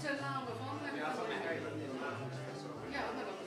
Ten name van hem. Ja, maar dat is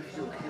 natuurlijk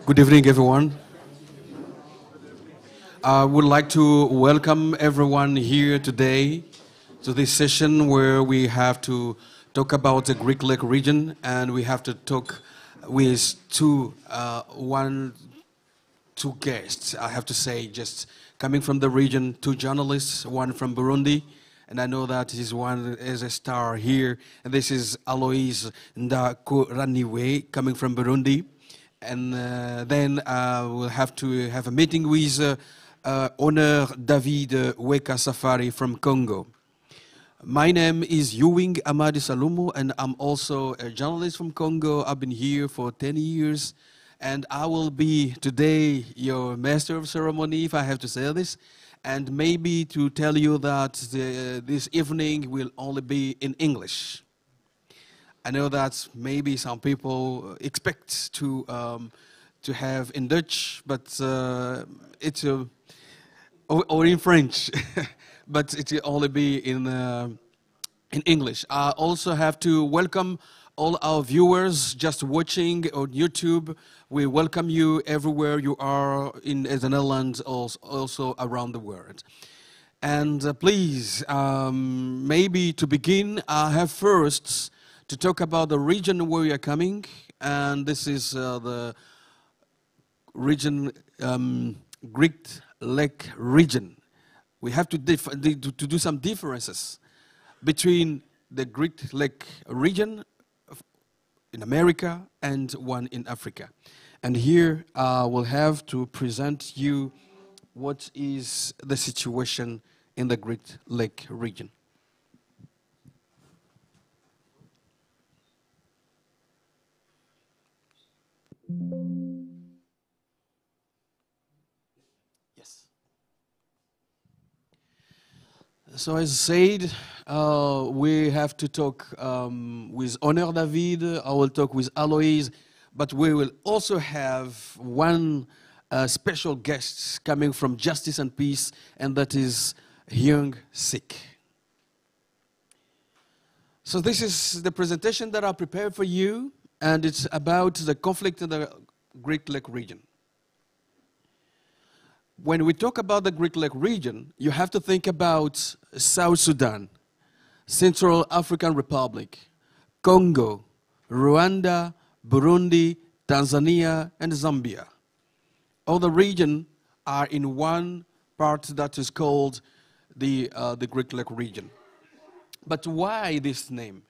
Good evening, everyone. I would like to welcome everyone here today to this session where we have to talk about the Greek Lake region, and we have to talk with two guests, I have to say, just coming from the region, two journalists, one from Burundi, and I know that his one is a star here, and this is Aloys Ndakoraniwe coming from Burundi. And then we'll have to have a meeting with Honneur David W'eka Safari from Congo. My name is Ewing Amadi Salumu, and I'm also a journalist from Congo. I've been here for 10 years, and I will be today your master of ceremony, if I have to say this, and maybe to tell you that this evening will only be in English. I know that maybe some people expect to have in Dutch, but it's or in French, but it will only be in English. I also have to welcome all our viewers just watching on YouTube. We welcome you everywhere you are in the Netherlands, also around the world. And please, maybe to begin, I have first to talk about the region where we are coming, and this is the region, Greek Lake region. We have to do some differences between the Greek Lake region in America and one in Africa. And here I will have to present you what is the situation in the Greek Lake region. Yes. So as said, we have to talk with Honneur David. I will talk with Aloys, but we will also have one special guest coming from Justice and Peace, and that is Honneur Sik. So this is the presentation that I prepared for you, and it's about the conflict in the Greek Lake region. When we talk about the Greek Lake region, you have to think about South Sudan, Central African Republic, Congo, Rwanda, Burundi, Tanzania, and Zambia. All the region are in one part that is called the Greek Lake region. But why this name?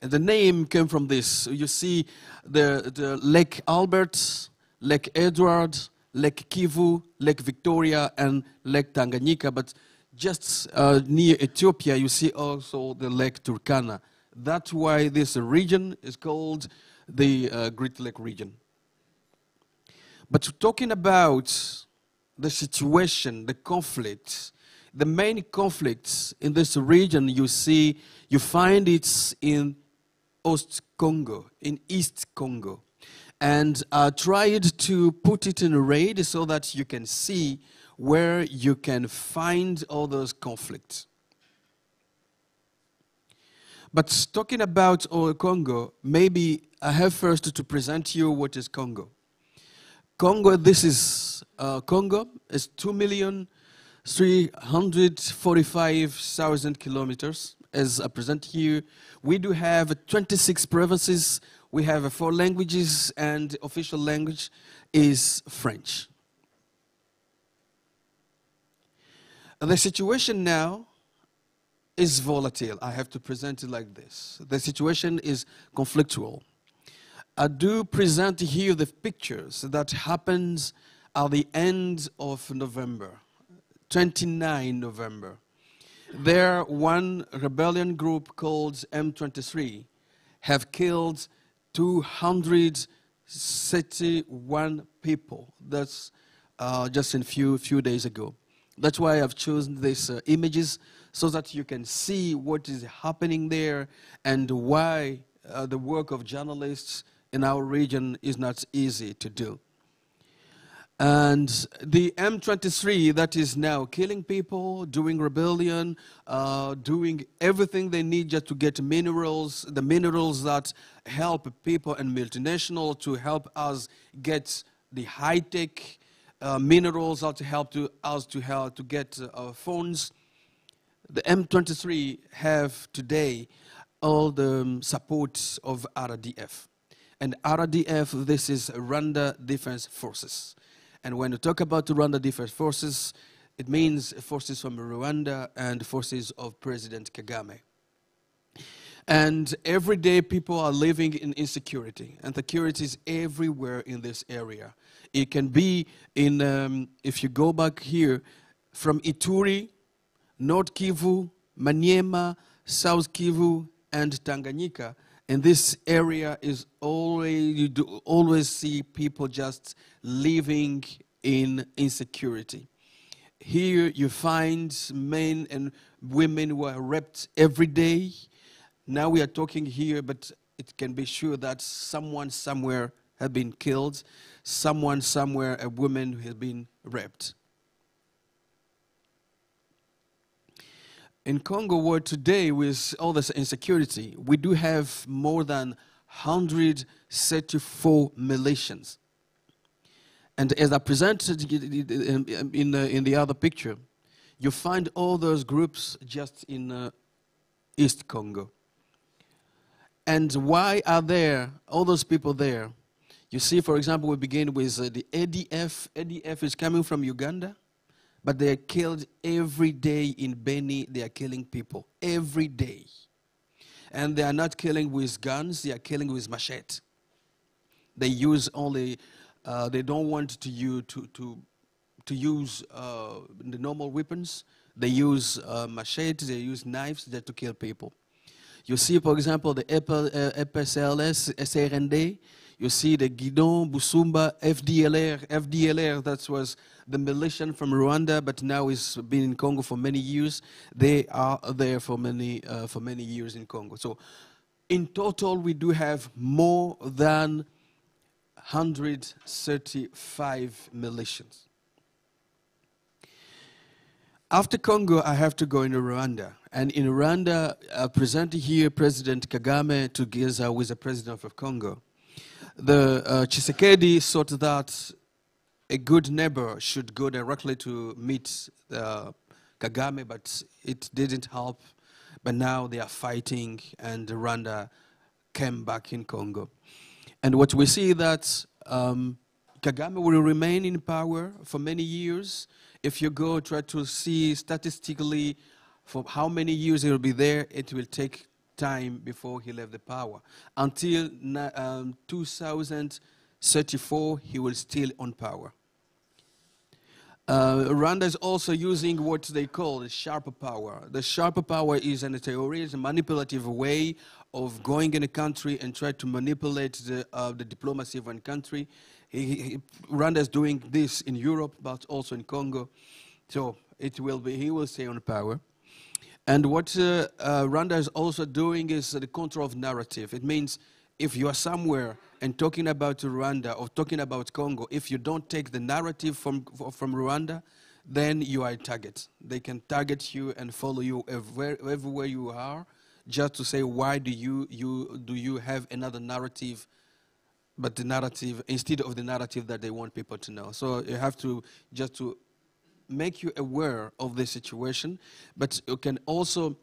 And the name came from this. You see the Lake Albert, Lake Edward, Lake Kivu, Lake Victoria, and Lake Tanganyika. But just near Ethiopia, you see also the Lake Turkana. That's why this region is called the Great Lake region. But talking about the situation, the conflicts, the main conflicts in this region, you find it in East Congo, in East Congo. And I tried to put it in red so that you can see where you can find all those conflicts. But talking about Congo, maybe I have first to present you what is Congo. Congo, this is Congo, is 2,345,000 kilometers. As I present here, we do have 26 provinces. We have 4 languages, and the official language is French. The situation now is volatile. I have to present it like this. The situation is conflictual. I do present here the pictures that happened at the end of November, 29 November. There, one rebellion group called M23 have killed 261 people. That's just a few days ago. That's why I've chosen these images, so that you can see what is happening there and why the work of journalists in our region is not easy to do. And the M23 that is now killing people, doing rebellion, doing everything they need just to get minerals, the minerals that help people and multinational to help us get the high-tech minerals that help us to get funds. The M23 have today all the support of RDF. And RDF, this is Rwanda Defense Forces. And when you talk about Rwanda Defense Forces, it means forces from Rwanda and forces of President Kagame. And every day people are living in insecurity, and security is everywhere in this area. It can be in, if you go back here, from Ituri, North Kivu, Maniema, South Kivu, and Tanganyika. And this area is always, you do always see people just living in insecurity. Here you find men and women who are raped every day. Now we are talking here, but it can be sure that someone somewhere has been killed, someone somewhere, a woman who has been raped. In Congo, where today, with all this insecurity, we do have more than 134 militias. And as I presented in the other picture, you find all those groups just in East Congo. And why are there all those people there? You see, for example, we begin with the ADF. ADF is coming from Uganda. But they are killed every day in Beni. They are killing people every day. And they are not killing with guns. They are killing with machete. They use only, they don't want to use the normal weapons. They use machetes, they use knives to kill people. You see, for example, the EPCLS, SRND. You see the Guidon, Busumba, FDLR. FDLR, that was the militia from Rwanda, but now has been in Congo for many years. They are there for many years in Congo. So in total, we do have more than 135 militias. After Congo, I have to go into Rwanda. And in Rwanda, I present here President Kagame together with the President of Congo. The Tshisekedi thought that a good neighbor should go directly to meet Kagame, but it didn't help. But now they are fighting, and Rwanda came back in Congo. And what we see that Kagame will remain in power for many years. If you go try to see statistically for how many years he will be there, it will take time before he left the power. Until 2034, he will still on power. Rwanda is also using what they call the sharper power. The sharper power is in a theory, is a manipulative way of going in a country and try to manipulate the diplomacy of one country. Rwanda is doing this in Europe, but also in Congo. So he will stay on power. And what Rwanda is also doing is the control of narrative. It means if you are somewhere and talking about Rwanda or talking about Congo, if you don't take the narrative from Rwanda, then you are a target. They can target you and follow you everywhere you are, just to say why do you have another narrative, but the narrative instead of the narrative that they want people to know. So you have to just to make you aware of the situation, but you can also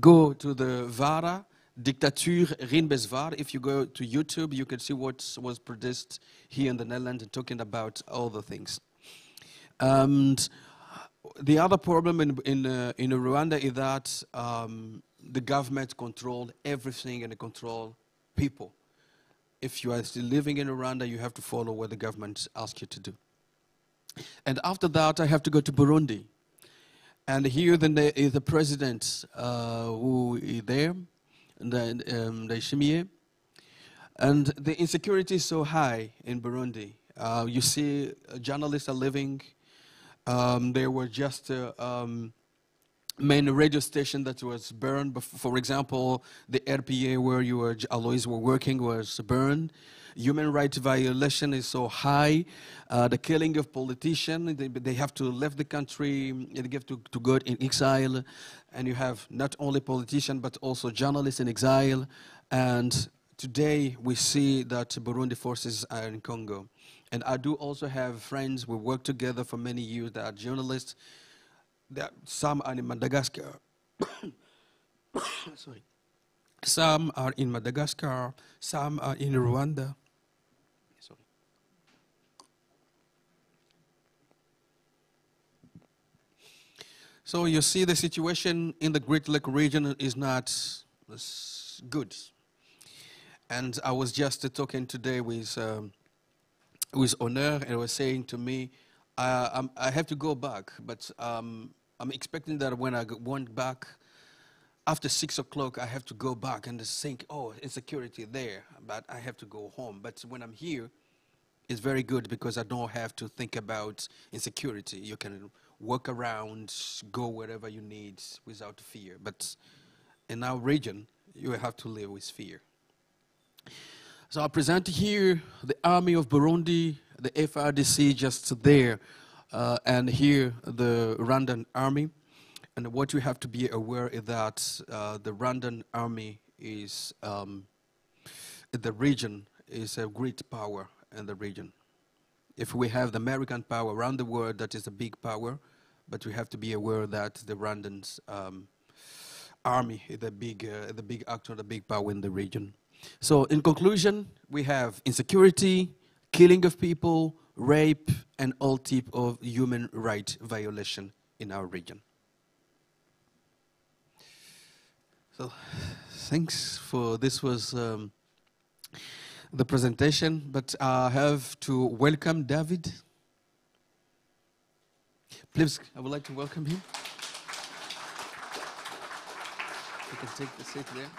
go to the VARA. Dictatuur Rinbesvaar. If you go to YouTube, you can see what was produced here in the Netherlands and talking about all the things. And the other problem in Rwanda is that the government controlled everything and control people. If you are still living in Rwanda, you have to follow what the government asks you to do. And after that, I have to go to Burundi. And here is the president who is there. And the insecurity is so high in Burundi. You see, journalists are living. There were just main radio station that was burned. For example, the RPA where Aloys were working was burned. Human rights violation is so high. The killing of politicians, they have to leave the country, they have to go in exile. And you have not only politicians, but also journalists in exile. And today we see that Burundi forces are in Congo. And I do also have friends, we work together for many years that are journalists. Some are in Madagascar. Sorry. Some are in Madagascar, some are in Rwanda. Sorry. So you see the situation in the Great Lake region is not good. And I was just talking today with Honneur, and he was saying to me, I have to go back, but I'm expecting that when I went back, after 6 o'clock, I have to go back and think, oh, insecurity there, but I have to go home. But when I'm here, it's very good because I don't have to think about insecurity. You can walk around, go wherever you need without fear. But in our region, you have to live with fear. So I present here the army of Burundi, the FRDC just there, and here the Rwandan army. And what you have to be aware is that the Rwandan army is, the region is a great power in the region. If we have the American power around the world, that is a big power, but we have to be aware that the Rwandan army is the big actor, the big power in the region. So in conclusion, we have insecurity, killing of people, rape, and all type of human rights violation in our region. So thanks for this was the presentation, but I have to welcome David. Please, I would like to welcome him. You can take the seat there.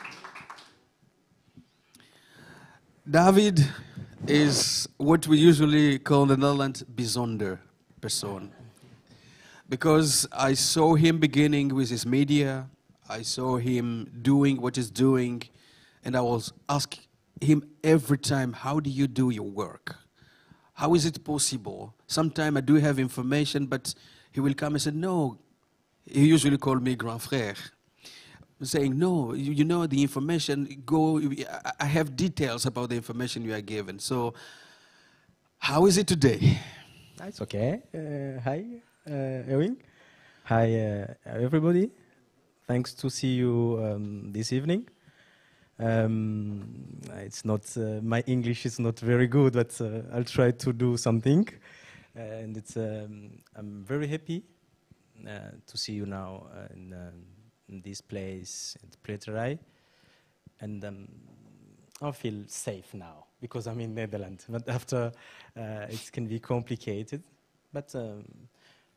David is what we usually call in the Netherlands bijzonder persoon. Because I saw him beginning with his media, I saw him doing what he's doing, and I was asking him every time, how do you do your work? How is it possible? Sometimes I do have information, but he will come and say, no. He usually called me grand frère. Saying, no, you know the information, I have details about the information you are given. So, how is it today? It's okay. Hi, Ewing. Hi, everybody. Thanks to see you this evening. It's not, my English is not very good, but I'll try to do something. And it's, I'm very happy to see you now in this place, in Pletterij. And I feel safe now because I'm in Netherlands. But after, it can be complicated. But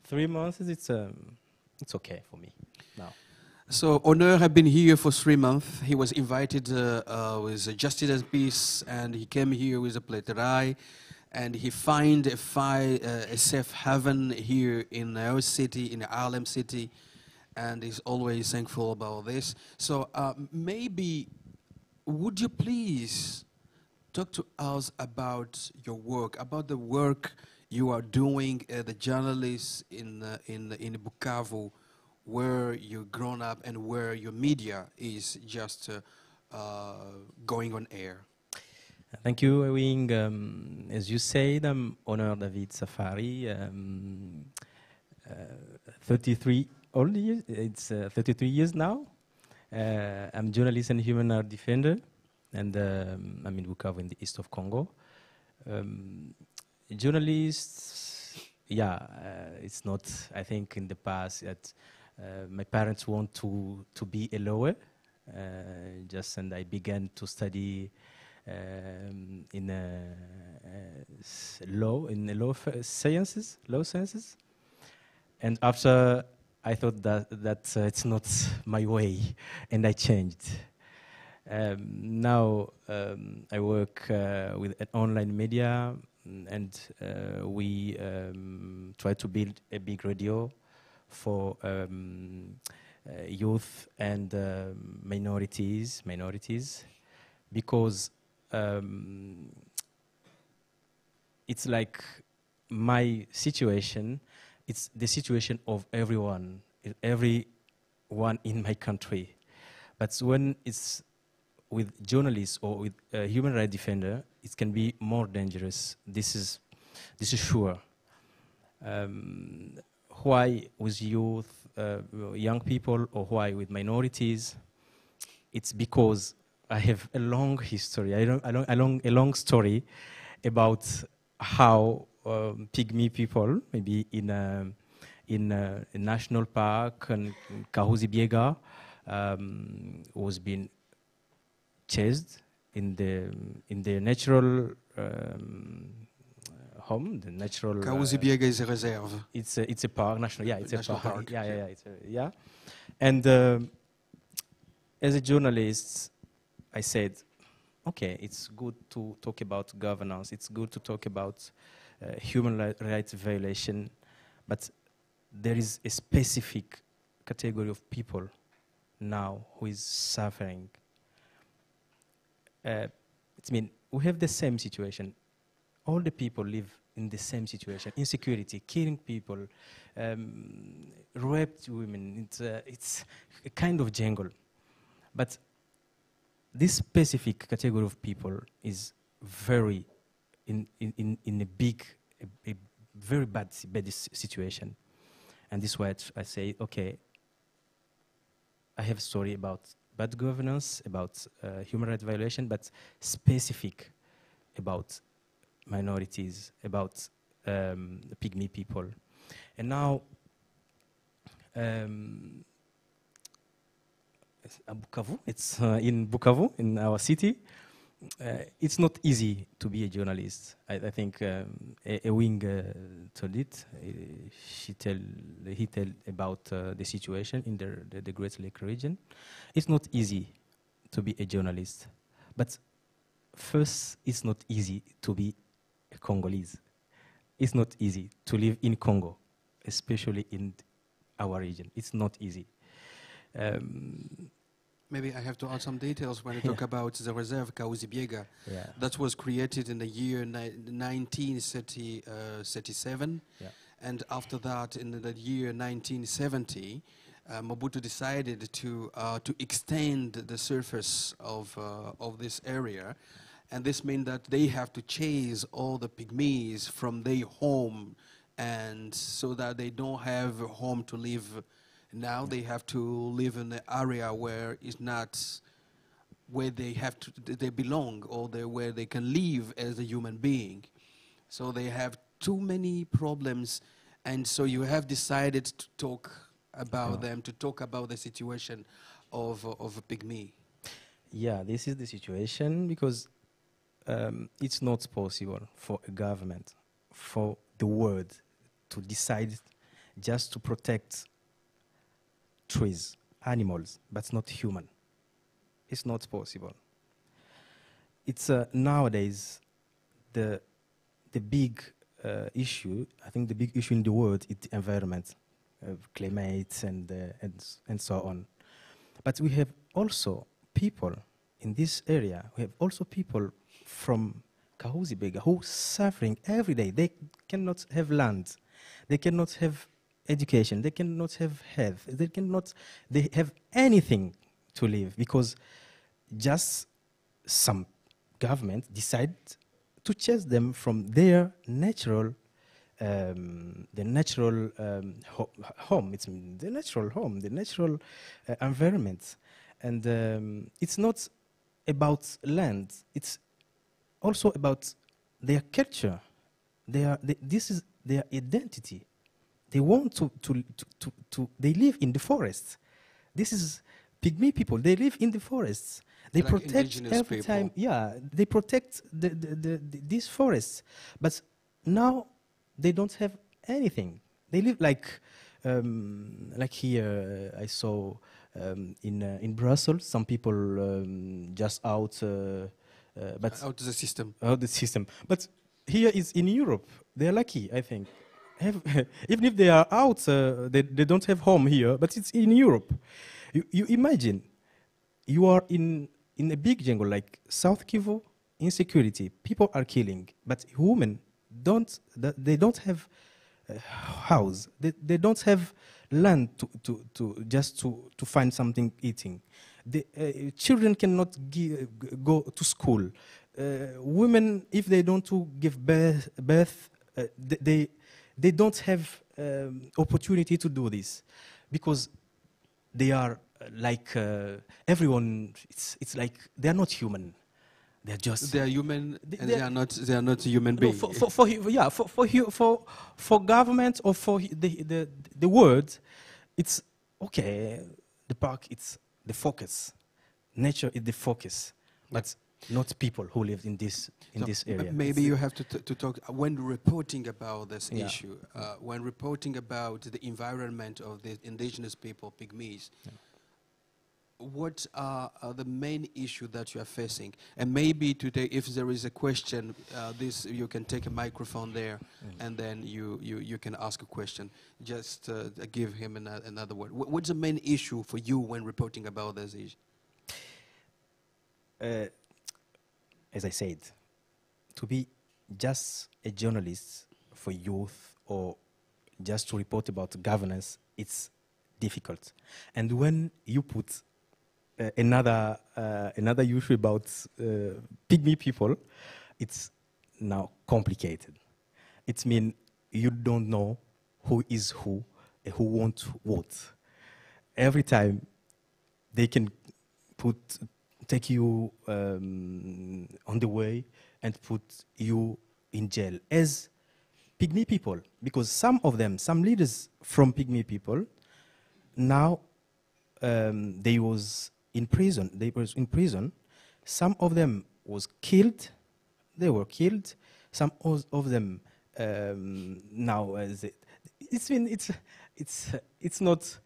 3 months, it's okay for me now. So Honneur had been here for 3 months. He was invited with Justice and Peace, and he came here with a Pletterij, and he find a safe haven here in our city, in Haarlem city, and he's always thankful about this. So maybe, would you please talk to us about your work, about the work you are doing as a journalist in Bukavu, where you've grown up and where your media is just going on air. Thank you, Wing. As you said, I'm Honneur David Safari. 33 old years. It's 33 years now. I'm journalist and human rights defender, and I'm in Bukavu in the east of Congo. Journalists, yeah, it's not. I think in the past that my parents want to be a lawyer, and I began to study in law sciences, and after I thought that it's not my way, and I changed. Now I work with an online media, and we try to build a big radio for youth and minorities, because it's like my situation. It's the situation of everyone in my country. But when it's with journalists or with a human rights defender, it can be more dangerous. This is sure. Why with youth, young people, or why with minorities? It's because I have a long history, a long story about how pygmy people, maybe in a national park and Kahuzi-Biega, was being chased in the natural home, the natural. Kahuzi-Biega is a reserve. It's a park, national. Yeah, it's national a park. park. Yeah. And as a journalist, I said, okay, it's good to talk about governance. It's good to talk about human rights violation, but there is a specific category of people now who is suffering. We have the same situation. All the people live in the same situation: insecurity, killing people, raped women. It's a kind of jungle. But this specific category of people is very in a very bad situation. And this is why I say, okay, I have a story about bad governance, about human rights violation, but specific about minorities, about pygmy people. And now, Bukavu, it's in Bukavu, in our city. It's not easy to be a journalist. I think a wing told it. He tell about the situation in the Great Lake region. It's not easy to be a journalist. But first, it's not easy to be a Congolese. It's not easy to live in Congo, especially in our region. It's not easy. Maybe I have to add some details when I talk about the reserve Kahuzi-Biega. Yeah. That was created in the year 1937. Yeah. And after that, in the year 1970, Mobutu decided to extend the surface of this area. And this means that they have to chase all the pygmies from their home, and so that they don't have a home to live. Now they have to live in an area where it's not where they belong, or where they can live as a human being. So they have too many problems, and so you have decided to talk about them, to talk about the situation of a pygmy. Yeah, this is the situation because it's not possible for a government, for the world, to decide just to protect trees, animals, but not human. It's not possible. It's nowadays the big issue. I think the big issue in the world is the environment, climate and so on. But we have also people in this area. We have also people from Kahuzibega who are suffering every day. They cannot have land. They cannot have education. They cannot have health. They have anything to live because just some government decide to chase them from their natural, home. It's the natural home, the natural environment, and it's not about land. It's also about their culture. This is their identity. They want to they live in the forest. This is Pygmy people. They live in the forests. They like protect every people. time. Yeah, they protect these forests. But now they don't have anything. They live like here. I saw in Brussels some people just out, but out of the system. Out the system. But here is in Europe. They are lucky, I think. Even if they are out, they don't have home here. But it's in Europe. You imagine, you are in a big jungle like South Kivu, insecurity, people are killing, but women don't have a house, they don't have land to find something eating. The children cannot go to school. Women, if they don't give birth, they don't have opportunity to do this because they are like everyone. It's like they are not human. They are just. They are human, and they are not human beings. For government or for the world, it's okay. The park, it's the focus. Nature is the focus, but not people who live in this area. Maybe you have to talk when reporting about this issue, when reporting about the environment of the indigenous people, Pygmies. Yeah. What are the main issue that you are facing? And maybe today, if there is a question, you can take a microphone there, and then you can ask a question. Just give him another word. What's the main issue for you when reporting about this issue? As I said, to be just a journalist for youth or just to report about governance, it's difficult. And when you put another issue about Pygmy people, it's now complicated. It means you don't know who is who and who wants what. Every time they can take you on the way and put you in jail as Pygmy people, because some leaders from Pygmy people, now they was in prison. Some of them was killed. They were killed. Some of them now it's not.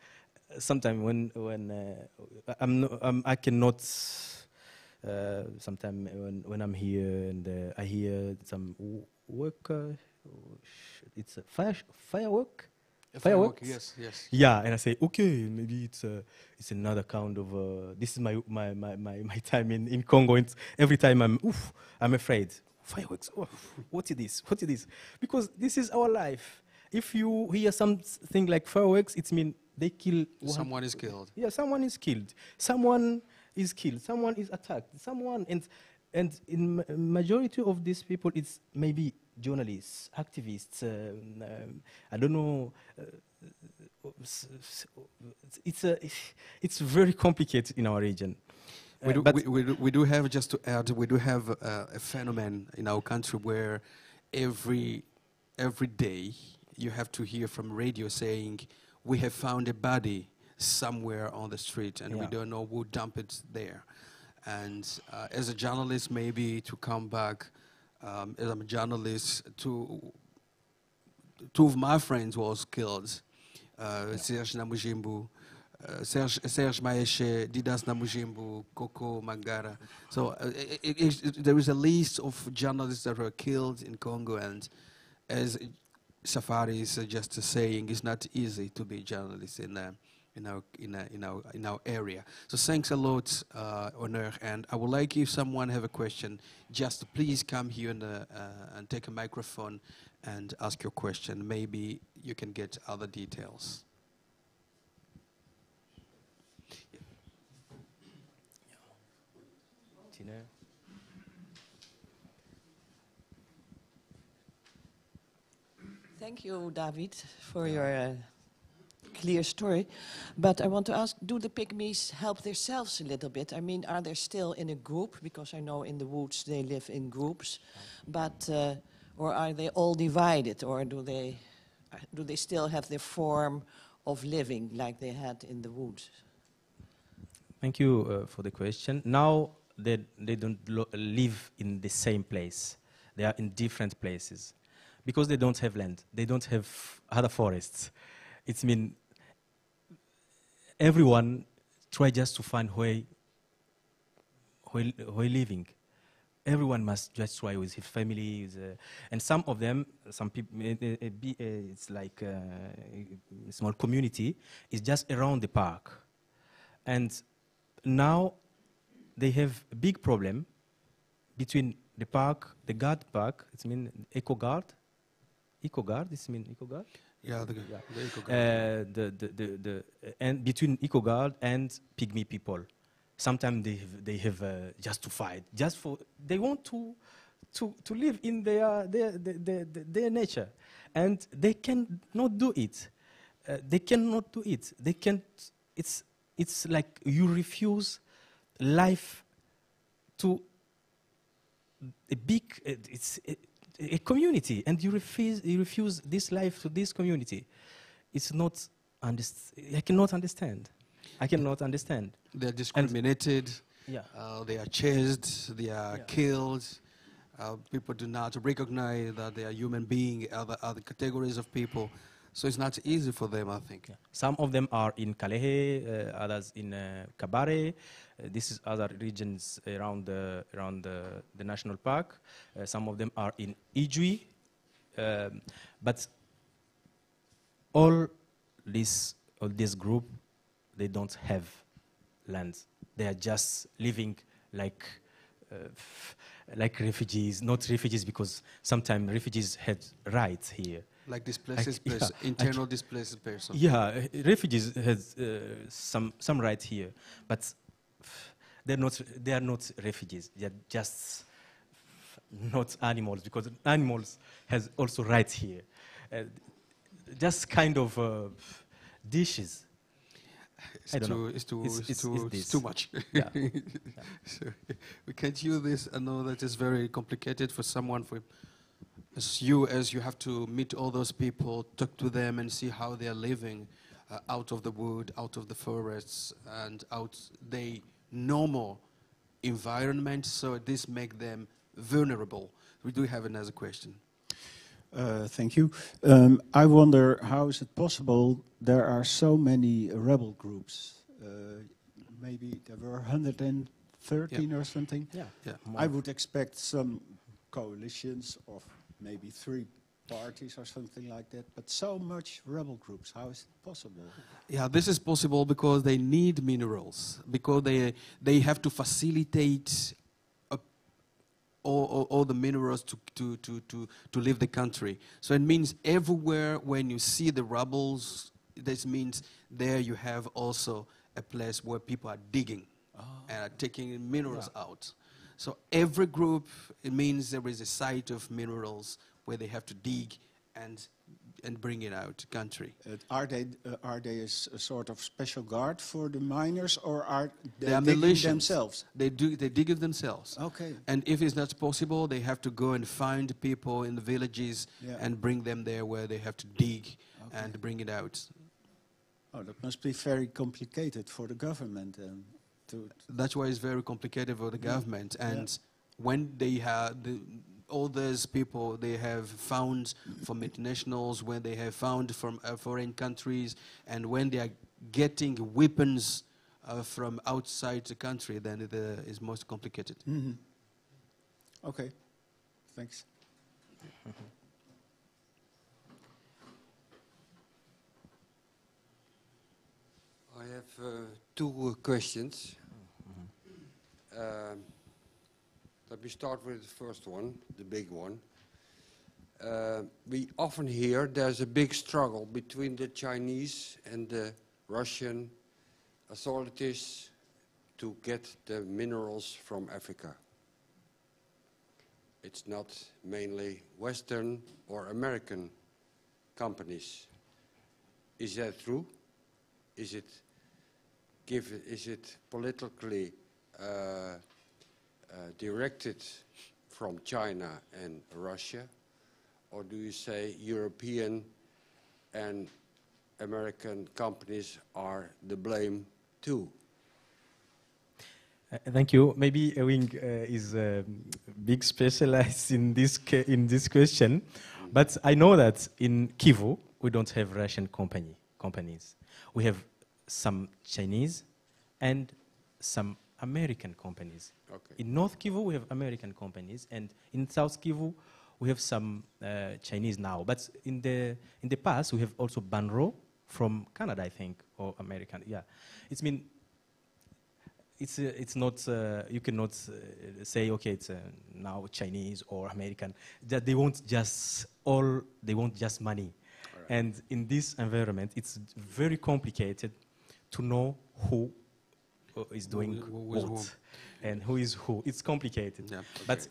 Sometimes when I cannot. Sometimes when I'm here and I hear some work, it's a firework. Firework, yes. Yeah, and I say, okay, maybe it's another kind of. This is my time in Congo. And every time I'm afraid. Fireworks. Oh, what is this? What is this? Because this is our life. If you hear something like fireworks, it means they kill. Someone is killed. Yeah, someone is killed. Someone is killed. Someone is attacked. And in majority of these people, it's maybe journalists, activists. I don't know. It's very complicated in our region. We do have, just to add, we do have a phenomenon in our country where every day you have to hear from radio saying we have found a body somewhere on the street and we don't know who dumped it there. And as a journalist, maybe to come back as a journalist to two of my friends was killed. Serge Namujimbu, Serge Maeshe, Didas Namujimbu, Coco Mangara. So there is a list of journalists that were killed in Congo, and as Safari is just saying, it's not easy to be a journalist in our area. So thanks a lot, Honneur. And I would like, if someone have a question, just please come here and take a microphone and ask your question. Maybe you can get other details. Thank you, David, for your clear story. But I want to ask, do the pygmies help themselves a little bit? I mean, are they still in a group? Because I know in the woods they live in groups. But, or are they all divided? Or do they still have their form of living like they had in the woods? Thank you for the question. Now they don't live in the same place. They are in different places. Because they don't have land, they don't have other forests. It means everyone try just to find where living. Everyone must just try with his family, and some of them, some people, it's like a small community, is just around the park. And now they have a big problem between the park, the guard park, it means eco guard. Eco-guard, this means eco-guard? Yeah, the eco-guard. And between eco-guard and pygmy people. Sometimes they have just to fight, just for, they want to live in their nature. And they cannot do it. They cannot do it. They can't, it's like you refuse life to a big, a community, and you refuse this life to this community. It's not, I cannot understand. I cannot understand. They're discriminated, they are chased, they are killed. People do not recognize that they are human beings, other categories of people. So it's not easy for them, I think. Yeah. Some of them are in Kalehe, others in Kabare. This is other regions around the national park. Some of them are in Ijwi. But all this group, they don't have land. They are just living like refugees, not refugees because sometimes refugees had rights here. Like displaced person, internal displaced person. Yeah, refugees has some rights here, but they are not refugees. They are just not animals, because animals has also rights here. Just kind of dishes. It's too much. Yeah. So we can't use this. I know that is very complicated for someone. As you have to meet all those people, talk to them, and see how they are living out of the wood, out of the forests, and out their normal environment. So this makes them vulnerable. We do have another question. Thank you. I wonder, how is it possible there are so many rebel groups? Maybe there were 113 or something. Yeah. I would expect some coalitions of maybe 3 parties or something like that, but so much rebel groups, how is it possible? Yeah, this is possible because they need minerals, because they have to facilitate all the minerals to leave the country. So it means everywhere when you see the rebels, this means there you have also a place where people are digging and are taking minerals out. So every group, it means there is a site of minerals where they have to dig and bring it out to country. Are they a sort of special guard for the miners, or are they are digging militias themselves? They dig it themselves. Okay. And if it's not possible, they have to go and find people in the villages and bring them there where they have to dig and bring it out. Oh, that must be very complicated for the government. That's why it's very complicated for the government. And when they have all those people they have found from multinationals, when they have found from foreign countries, and when they are getting weapons from outside the country, then it is most complicated. Okay, thanks. I have two questions. Let me start with the first one, the big one. We often hear there's a big struggle between the Chinese and the Russian authorities to get the minerals from Afrika. It's not mainly Western or American companies. Is that true? Is it politically directed from China and Russia? Or do you say European and American companies are the blame too? Thank you. Maybe Ewing is big specialized in this question, but I know that in Kivu we don't have Russian companies. We have some Chinese and some American companies. Okay. In North Kivu we have American companies, and in South Kivu we have some Chinese now. But in the past we have also Banro from Canada, I think, or American. Yeah, it's not, you cannot say, okay, it's now Chinese or American. That they want just money. Right. And in this environment, it's very complicated to know who is doing what and who is who. It's complicated. Yeah. Okay. But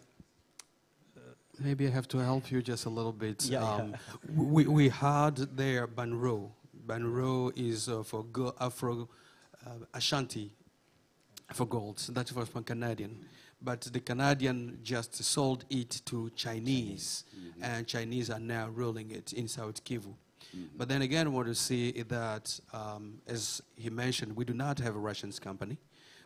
maybe I have to help you just a little bit. Yeah, we had there Banro. Banro is for Afro Ashanti. For gold, that was from Canadian, but the Canadian just sold it to Chinese, and Chinese are now ruling it in South Kivu. But then again, I want to see that, as he mentioned, we do not have a Russian company,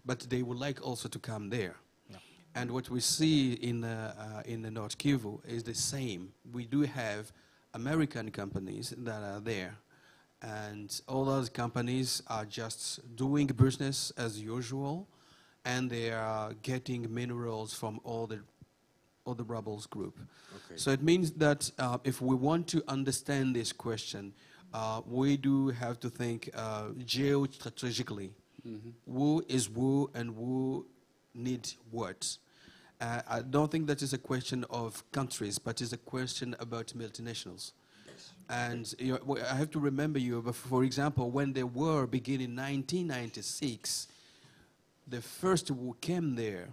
but they would like also to come there. No. And what we see in the North Kivu is the same. We do have American companies that are there. And all those companies are just doing business as usual, and they are getting minerals from all the rebels group. Okay. So it means that if we want to understand this question, we do have to think geostrategically. Who is who and who needs what? I don't think that is a question of countries, but it's a question about multinationals. And I have to remember you, for example, when the war began in 1996, the first who came there,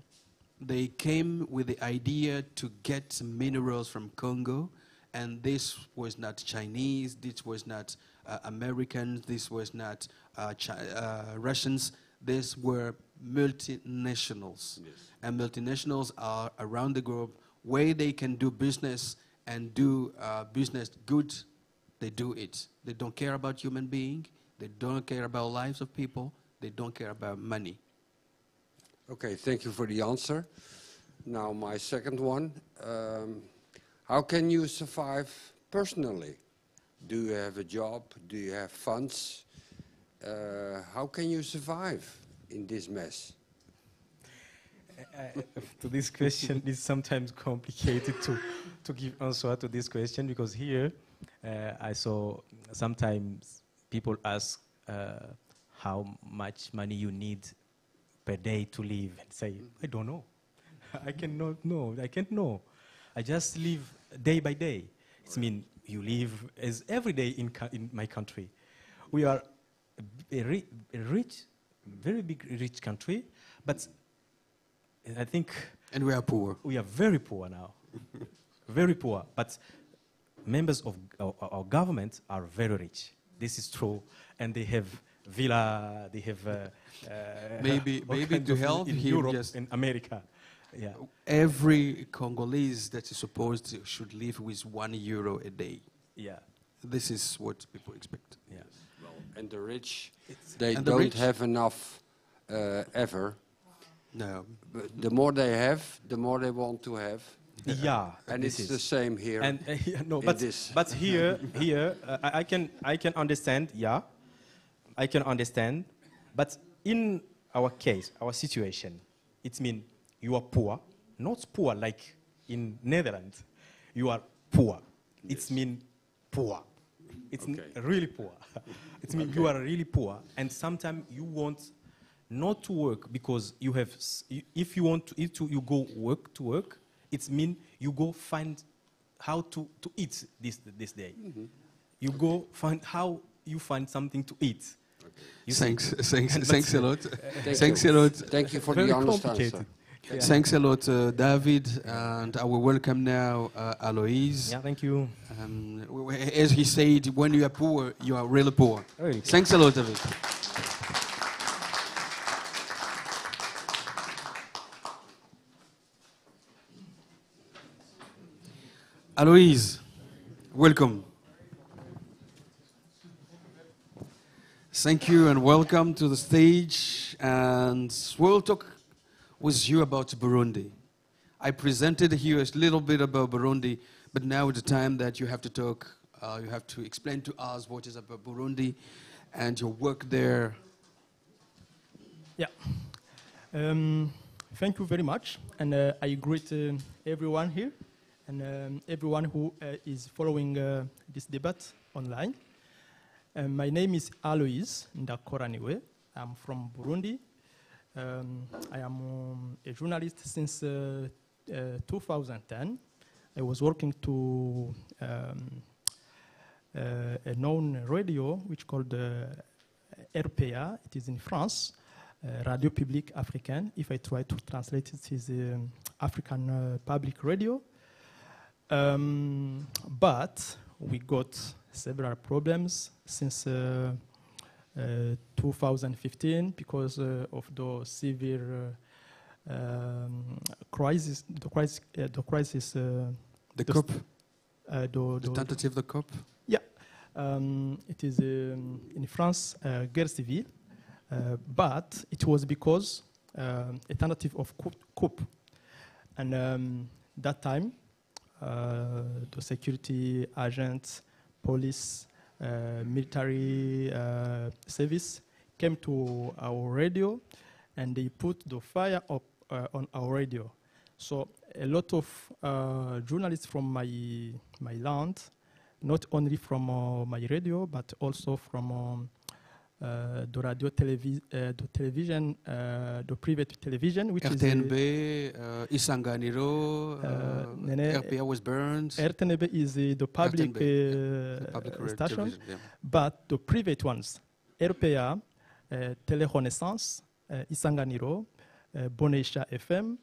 they came with the idea to get minerals from Congo, and this was not Chinese, this was not Americans, this was not Russians, these were multinationals. Yes. And multinationals are around the globe where they can do business and do business good. They do it. They don't care about human being. They don't care about lives of people. They don't care about money. Okay, thank you for the answer. Now my second one. How can you survive personally? Do you have a job? Do you have funds? How can you survive in this mess? To this question, it's sometimes complicated to give answer to this question, because here I saw sometimes people ask how much money you need per day to live, and say, I don't know. I cannot know. I can't know. I just live day by day. It means you live as every day in my country. We are a rich, very big rich country, but I think... And we are poor. We are very poor now. Very poor. But members of our government are very rich. This is true. And they have villa, they have... maybe to help in him Europe, just in America. Yeah. Every Congolese that is supposed to should live with €1 a day. Yeah. This is what people expect. Yeah. Well, and the rich, they don't have enough ever. No. But the more they have, the more they want to have. Yeah, And this it's is. the same here. And no, in but this. but here I can understand. Yeah, I can understand. But in our case, our situation, it means you are poor, not poor like in Netherlands. You are poor. It means poor. It's really poor. It means you are really poor, and sometimes you want not to work because you have. If you want to, you go work to work. It means you go find how to eat this day. You go find how you find something to eat. You Thanks a lot. Thank you. Thank you for Very the honest complicated. answer. Yeah. Thanks a lot, David, and I will welcome now Aloys. Yeah, thank you. As he said, when you are poor, you are really poor. Really. Thanks a lot, David. Aloys, welcome. Thank you and welcome to the stage. And we'll talk with you about Burundi. I presented here a little bit about Burundi, but now it's the time that you have to talk. You have to explain to us what is about Burundi and your work there. Yeah. Thank you very much. And I greet everyone here and everyone who is following this debate online. My name is Aloys Ndakoraniwe. I'm from Burundi. I am a journalist since 2010. I was working to a known radio which called RPA. It is in France, Radio Publique Africaine. If I try to translate it, it is African public radio. But we got several problems since 2015 because of the severe crisis. The crisis. The COP? The tentative of the COP? Yeah. It is in France, guerre civile. But it was because a tentative of coup. And that time, the security agents, police, military service came to our radio and they put the fire up on our radio. So a lot of journalists from my land, not only from my radio, but also from the radio, the television, the private television, which RTNB, Isanganiro, RPA was burned. RTNB is the public, station, yeah. But the private ones, RPA, Telerenaissance, Isanganiro, Bonesha FM,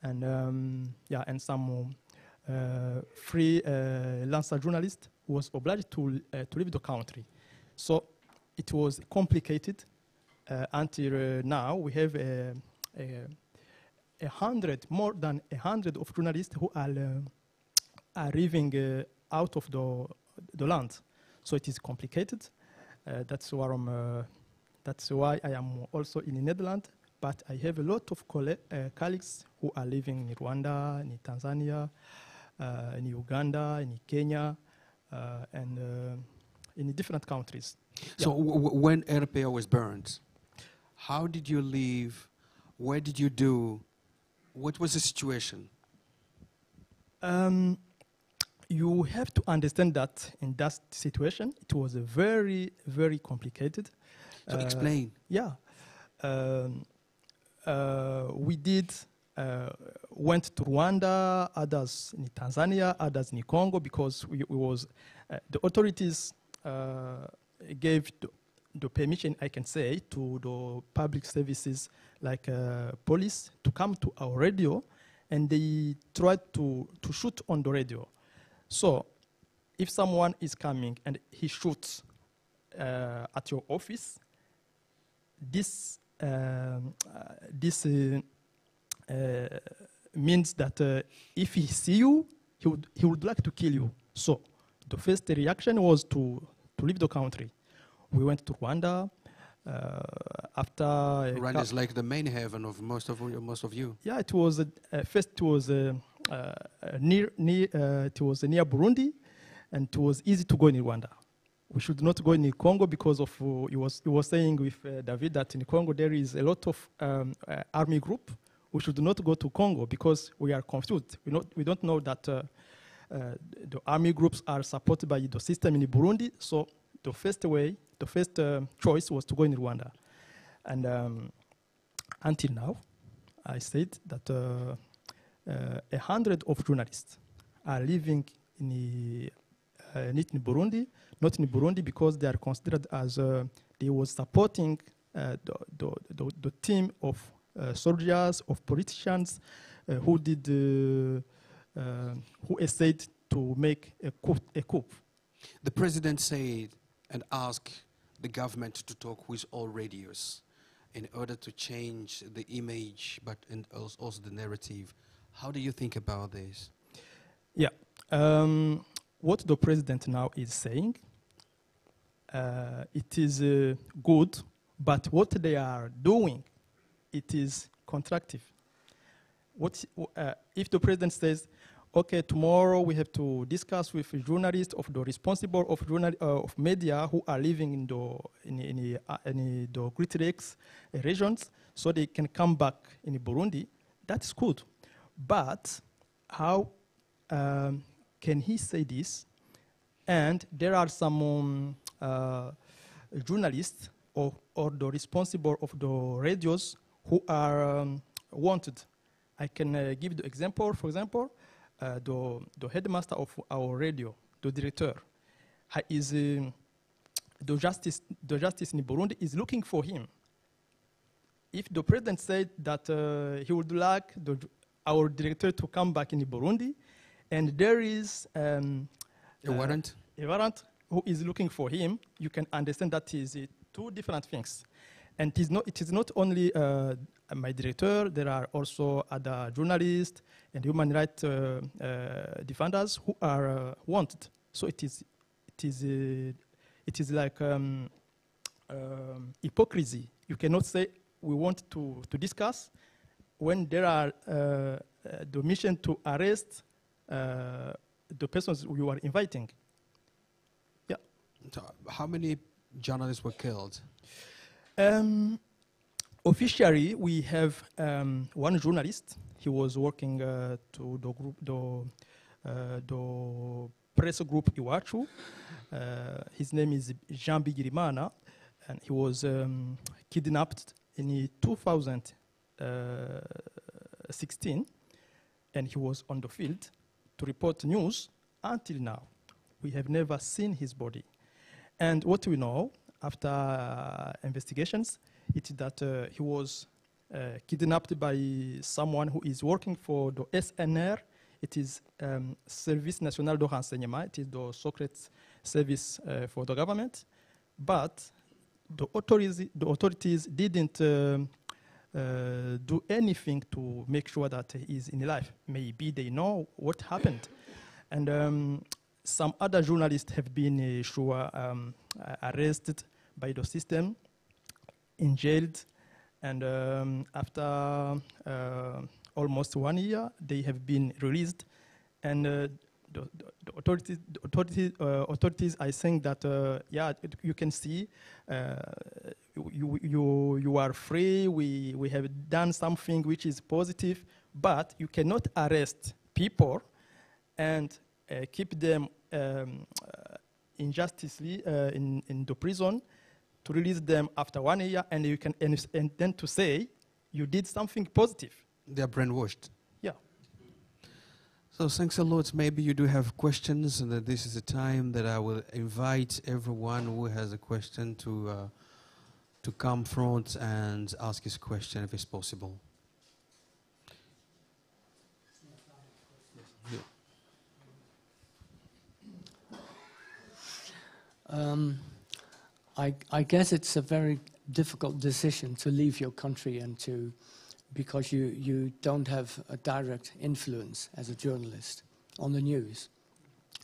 and some freelance journalist who was obliged to leave the country. So it was complicated until now. We have more than 100 of journalists who are living out of the land. So it is complicated. That's why I am also in the Netherlands. But I have a lot of colleagues who are living in Rwanda, in Tanzania, in Uganda, in Kenya, and in different countries. So when RPA was burned, how did you leave? Where did you do? What was the situation? You have to understand that in that situation, it was a very, very complicated. So explain. Yeah. We went to Rwanda, others in Tanzania, others in Congo, because the authorities gave the permission, I can say, to the public services like police to come to our radio, and they tried to shoot on the radio. So if someone is coming and he shoots at your office, this means that if he see you, he would like to kill you. So the first reaction was to leave the country. We went to Rwanda. Rwanda is like the main haven of most of you. Yeah, it was first. It was it was near Burundi, and it was easy to go in Rwanda. We should not go in Congo because of, he was saying with David that in Congo there is a lot of army group. We should not go to Congo because we are confused. We don't know that the army groups are supported by the system in Burundi. So the first choice was to go in Rwanda. And until now, I said that 100 of journalists are living in Burundi, not in Burundi because they are considered as they were supporting the team of soldiers, of politicians who essayed to make a coup. The president said and asked the government to talk with all radios in order to change the image, but also the narrative. How do you think about this? Yeah. What the president now is saying, it is good, but what they are doing, it is contractive. If the president says, okay, tomorrow we have to discuss with journalists of the responsible of media who are living in the Great Lakes regions, so they can come back in Burundi, that's good. But how can he say this? And there are some journalists or the responsible of the radios who are wanted. I can give the example, for example, the headmaster of our radio, the director, is the justice in Burundi is looking for him. If the president said that he would like our director to come back in Burundi, and there is a warrant who is looking for him, you can understand that is two different things. And it is not only my director, there are also other journalists and human rights defenders who are wanted. So it is like hypocrisy. You cannot say we want to discuss when there are the mission to arrest the persons you are inviting. Yeah. So how many journalists were killed? Officially, we have one journalist. He was working to the group, the press group Iwachu. His name is Jean Bigirimana, and he was kidnapped in 2016, and he was on the field to report news. Until now, we have never seen his body. And what we know after investigations, it's that he was kidnapped by someone who is working for the SNR. It is Service National de Renseignement. It is the secret service for the government. But the authorities didn't do anything to make sure that he is in life. Maybe they know what happened. And some other journalists have been arrested by the system, jailed, and after almost 1 year, they have been released. And the authorities are saying that, yeah, you can see, you are free, we have done something which is positive, but you cannot arrest people and keep them injustly in the prison, to release them after 1 year, and you can and then to say you did something positive. They are brainwashed. Yeah. So thanks a lot. Maybe you do have questions, and this is the time that I will invite everyone who has a question to come front and ask his question if it's possible. I guess it's a very difficult decision to leave your country and because you don't have a direct influence as a journalist on the news.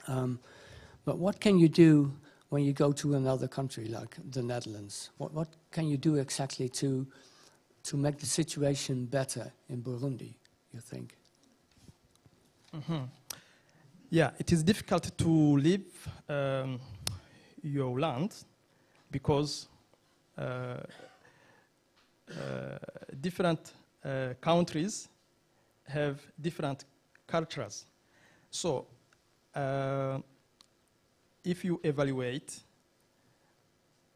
But what can you do when you go to another country like the Netherlands? What can you do exactly to make the situation better in Burundi, you think? Yeah, it is difficult to leave your land because different countries have different cultures. So, if you evaluate,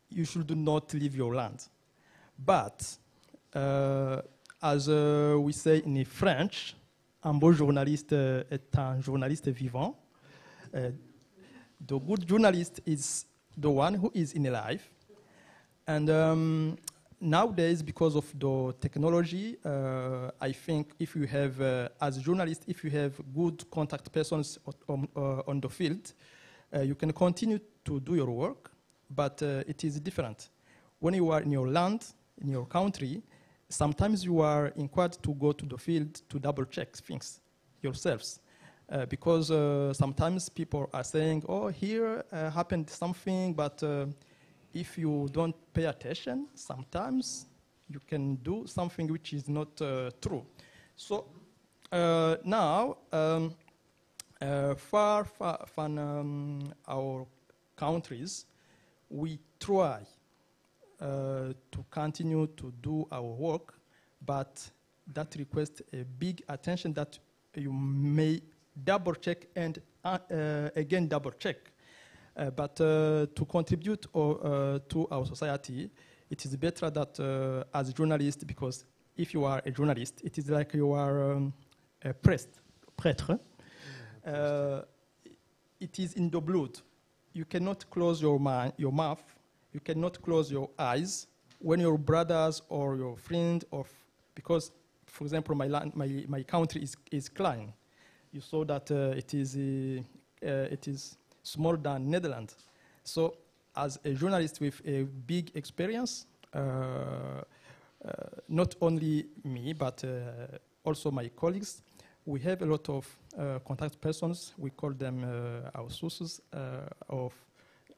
you should not leave your land. But, as we say in French, un bon journaliste est un journaliste vivant. The good journalist is the one who is in life. And nowadays, because of the technology, I think if you have, as a journalist, if you have good contact persons on the field, you can continue to do your work, but it is different. When you are in your land, in your country, sometimes you are required to go to the field to double-check things yourselves. Because sometimes people are saying, oh, here happened something, but if you don't pay attention, sometimes you can do something which is not true. So now, far from our countries, we try to continue to do our work, but that requires a big attention that you may double check and again double check. But to contribute to our society, it is better that as a journalist, because if you are a journalist, it is like you are a prêtre. It is in the blood. You cannot close your mouth. You cannot close your eyes when your brothers or your friend, because, for example, my country is Klein. You saw that it is smaller than Netherlands. So, as a journalist with a big experience, not only me, but also my colleagues, we have a lot of contact persons. We call them our sources of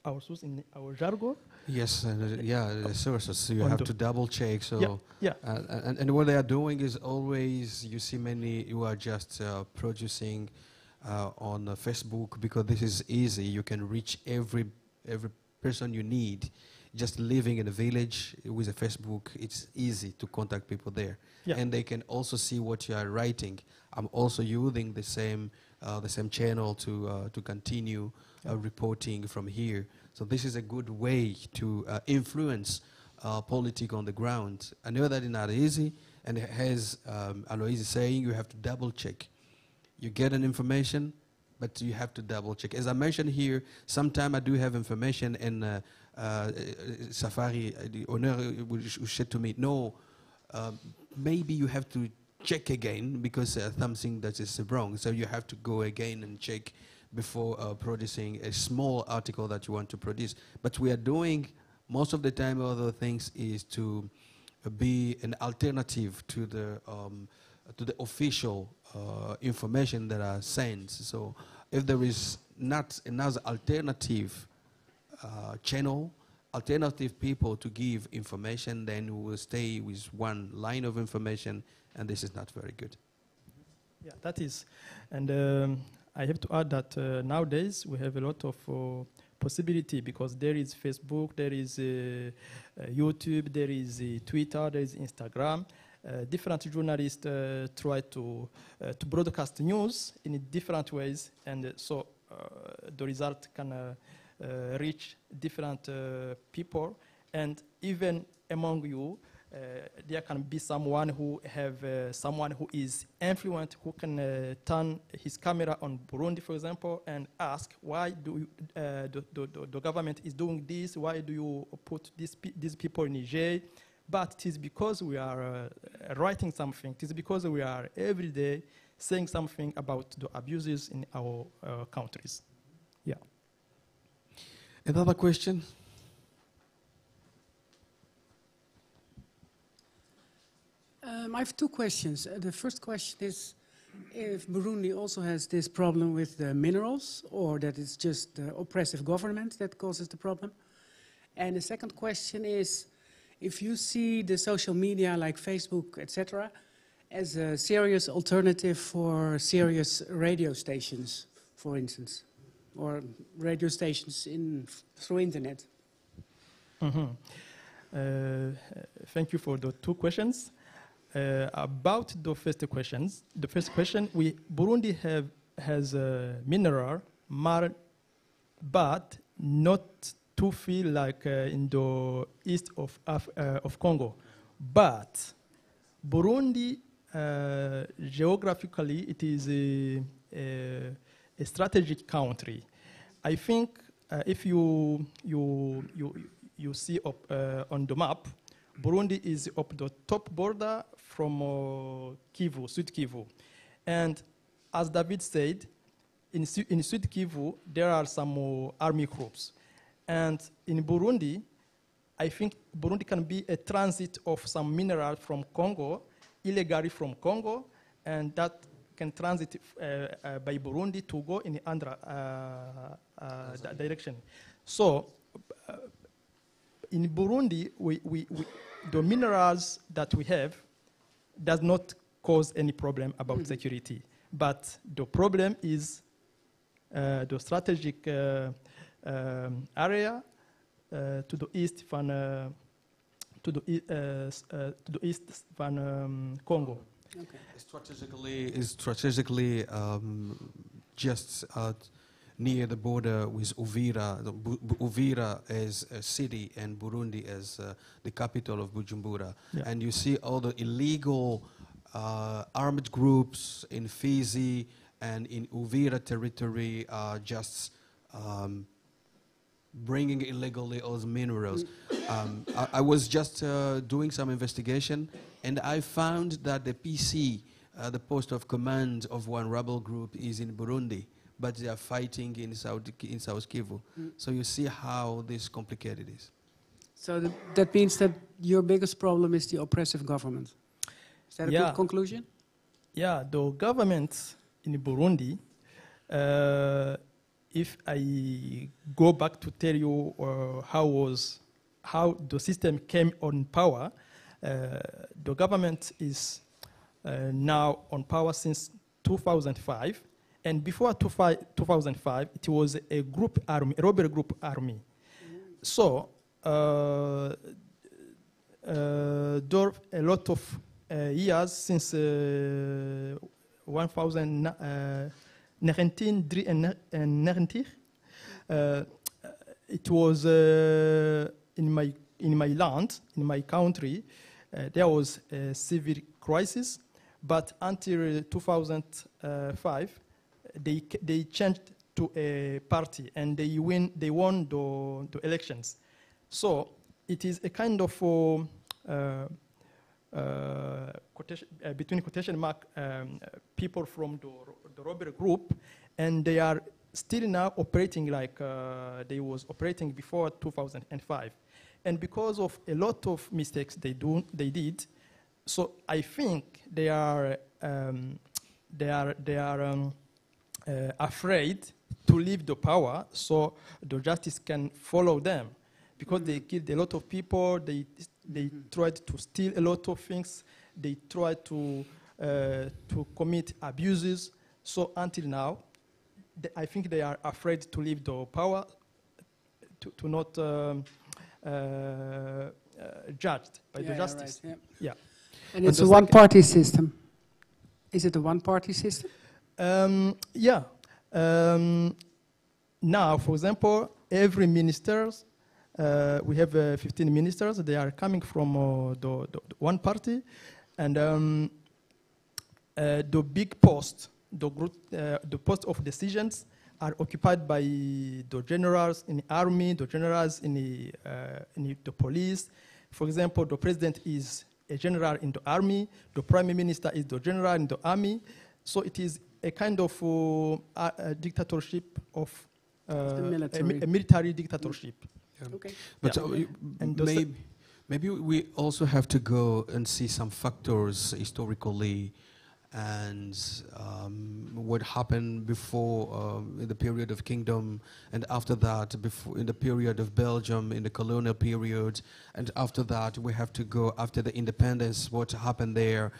our source in our jargon. Yes, the sources. You have to double check. So, yeah. And what they are doing is always, you see many who are just producing on Facebook, because this is easy. You can reach every person you need. Just living in a village with a Facebook, it's easy to contact people there. Yeah. And they can also see what you are writing. I'm also using the same channel to continue reporting from here. So this is a good way to influence politics on the ground. I know that it's not easy, and as Aloys is saying, you have to double check. You get an information, but you have to double check. As I mentioned here, sometimes I do have information, and Safari, the Honneur who said to me, no, maybe you have to check again because something that is wrong. So you have to go again and check before producing a small article that you want to produce. But we are doing, most of the time, other things is to be an alternative to the official information that are sent. So if there is not another alternative channel, alternative people to give information, then we will stay with one line of information, and this is not very good. Yeah, that is. And I have to add that nowadays we have a lot of possibility, because there is Facebook, there is YouTube, there is Twitter, there is Instagram. Different journalists try to broadcast news in different ways, and so the result can reach different people, and even among you, there can be someone who is influent, who can turn his camera on Burundi, for example, and ask, why do the government is doing this? Why do you put these people in Niger? But it is because we are writing something. It is because we are every day saying something about the abuses in our countries. Yeah. Another question? I have two questions. The first question is if Burundi also has this problem with the minerals, or that it's just the oppressive government that causes the problem. And the second question is, if you see the social media like Facebook, etc., as a serious alternative for serious radio stations, for instance, or radio stations through internet? Thank you for the two questions. About the first question, Burundi has a mineral, but not to feel like in the east of Congo. But Burundi, geographically, it is a strategic country. I think if you see up on the map, Burundi is up the top border from Kivu, Sud Kivu. And as David said, in Sud Kivu, there are some army groups. And in Burundi, I think Burundi can be a transit of some mineral from Congo, illegally from Congo, and that can transit by Burundi to go in the other direction. So, in Burundi, the minerals that we have does not cause any problem about security. But the problem is the strategic area to the east from Congo. Okay. Strategically just near the border with Uvira. Uvira is a city and Burundi is the capital of Bujumbura. Yeah. And you see all the illegal armed groups in Fizi and in Uvira territory just bringing illegally all the minerals. I was just doing some investigation and I found that the PC, the post of command of one rebel group is in Burundi, but they are fighting in South Kivu. So you see how this complicated is. So that means that your biggest problem is the oppressive government. Is that a good conclusion? Yeah, the government in Burundi, if I go back to tell you how the system came on power, the government is now on power since 2005. And before 2005, it was a group army, a robbery group army. So there a lot of years since 1990, it was in my land, in my country, there was a civil crisis, but until 2005, they changed to a party and they won the elections. So it is a kind of between quotation mark people from the robbery group, and they are still now operating like they was operating before 2005. And because of a lot of mistakes they did, so I think they are afraid to leave the power so the justice can follow them, because they killed a lot of people, they tried to steal a lot of things, they tried to commit abuses. So until now, I think they are afraid to leave the power, to not judged by the justice. Right, yeah. And it's a one-party system. Is it a one-party system? Yeah. Now, for example, every ministers, we have 15 ministers. They are coming from the one party, and the big post, the post of decisions, are occupied by the generals in the army, the generals in the police. For example, the president is a general in the army. The prime minister is the general in the army. So it is a kind of a dictatorship of a military dictatorship. Yeah. Okay. But maybe we also have to go and see some factors historically and what happened before in the period of kingdom, and after that in the period of Belgium in the colonial period, and after that we have to go after the independence, what happened there.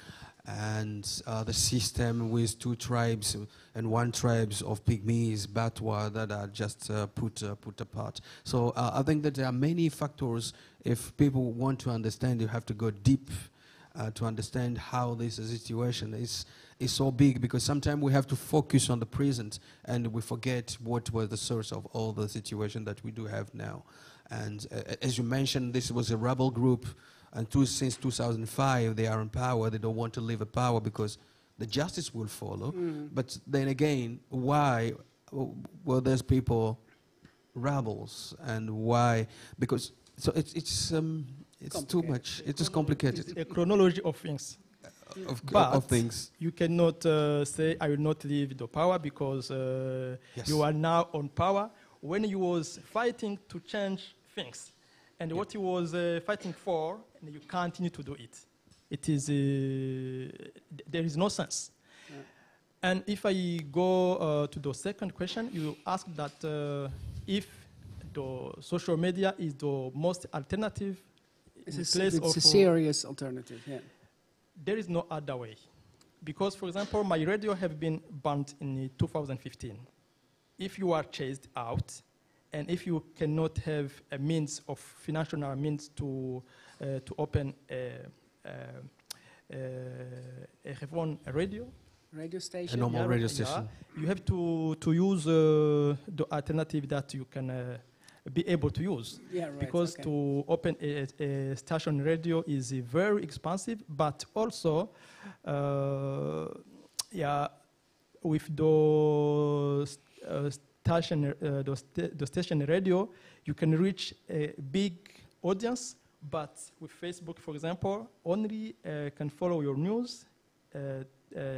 and the system with 2 tribes and 1 tribes of Pygmies, Batwa, that are just put apart. So I think that there are many factors. If people want to understand, you have to go deep to understand how this situation is so big, because sometimes we have to focus on the present and we forget what was the source of all the situation that we do have now. And as you mentioned, this was a rebel group, and since 2005 they are in power. They don't want to leave a power because the justice will follow. But then again, why were those people rebels, and why? Because so it's too much. It is complicated. It's a chronology of things. Of things. You cannot say, I will not leave the power because Yes. you are now on power. When you was fighting to change things, and what you was fighting for, and you continue to do it. It is, there is no sense. And if I go to the second question, you ask that if the social media is the most alternative It's place of a serious alternative, yeah. there is no other way. Because, for example, my radio have been banned in 2015. If you are chased out, and if you cannot have a means of financial means to open a radio station, a normal radio station, you have to use the alternative that you can be able to use. Yeah, right, because okay. to open a station radio is very expensive, but also with the station radio, you can reach a big audience, but with Facebook, for example, only can follow your news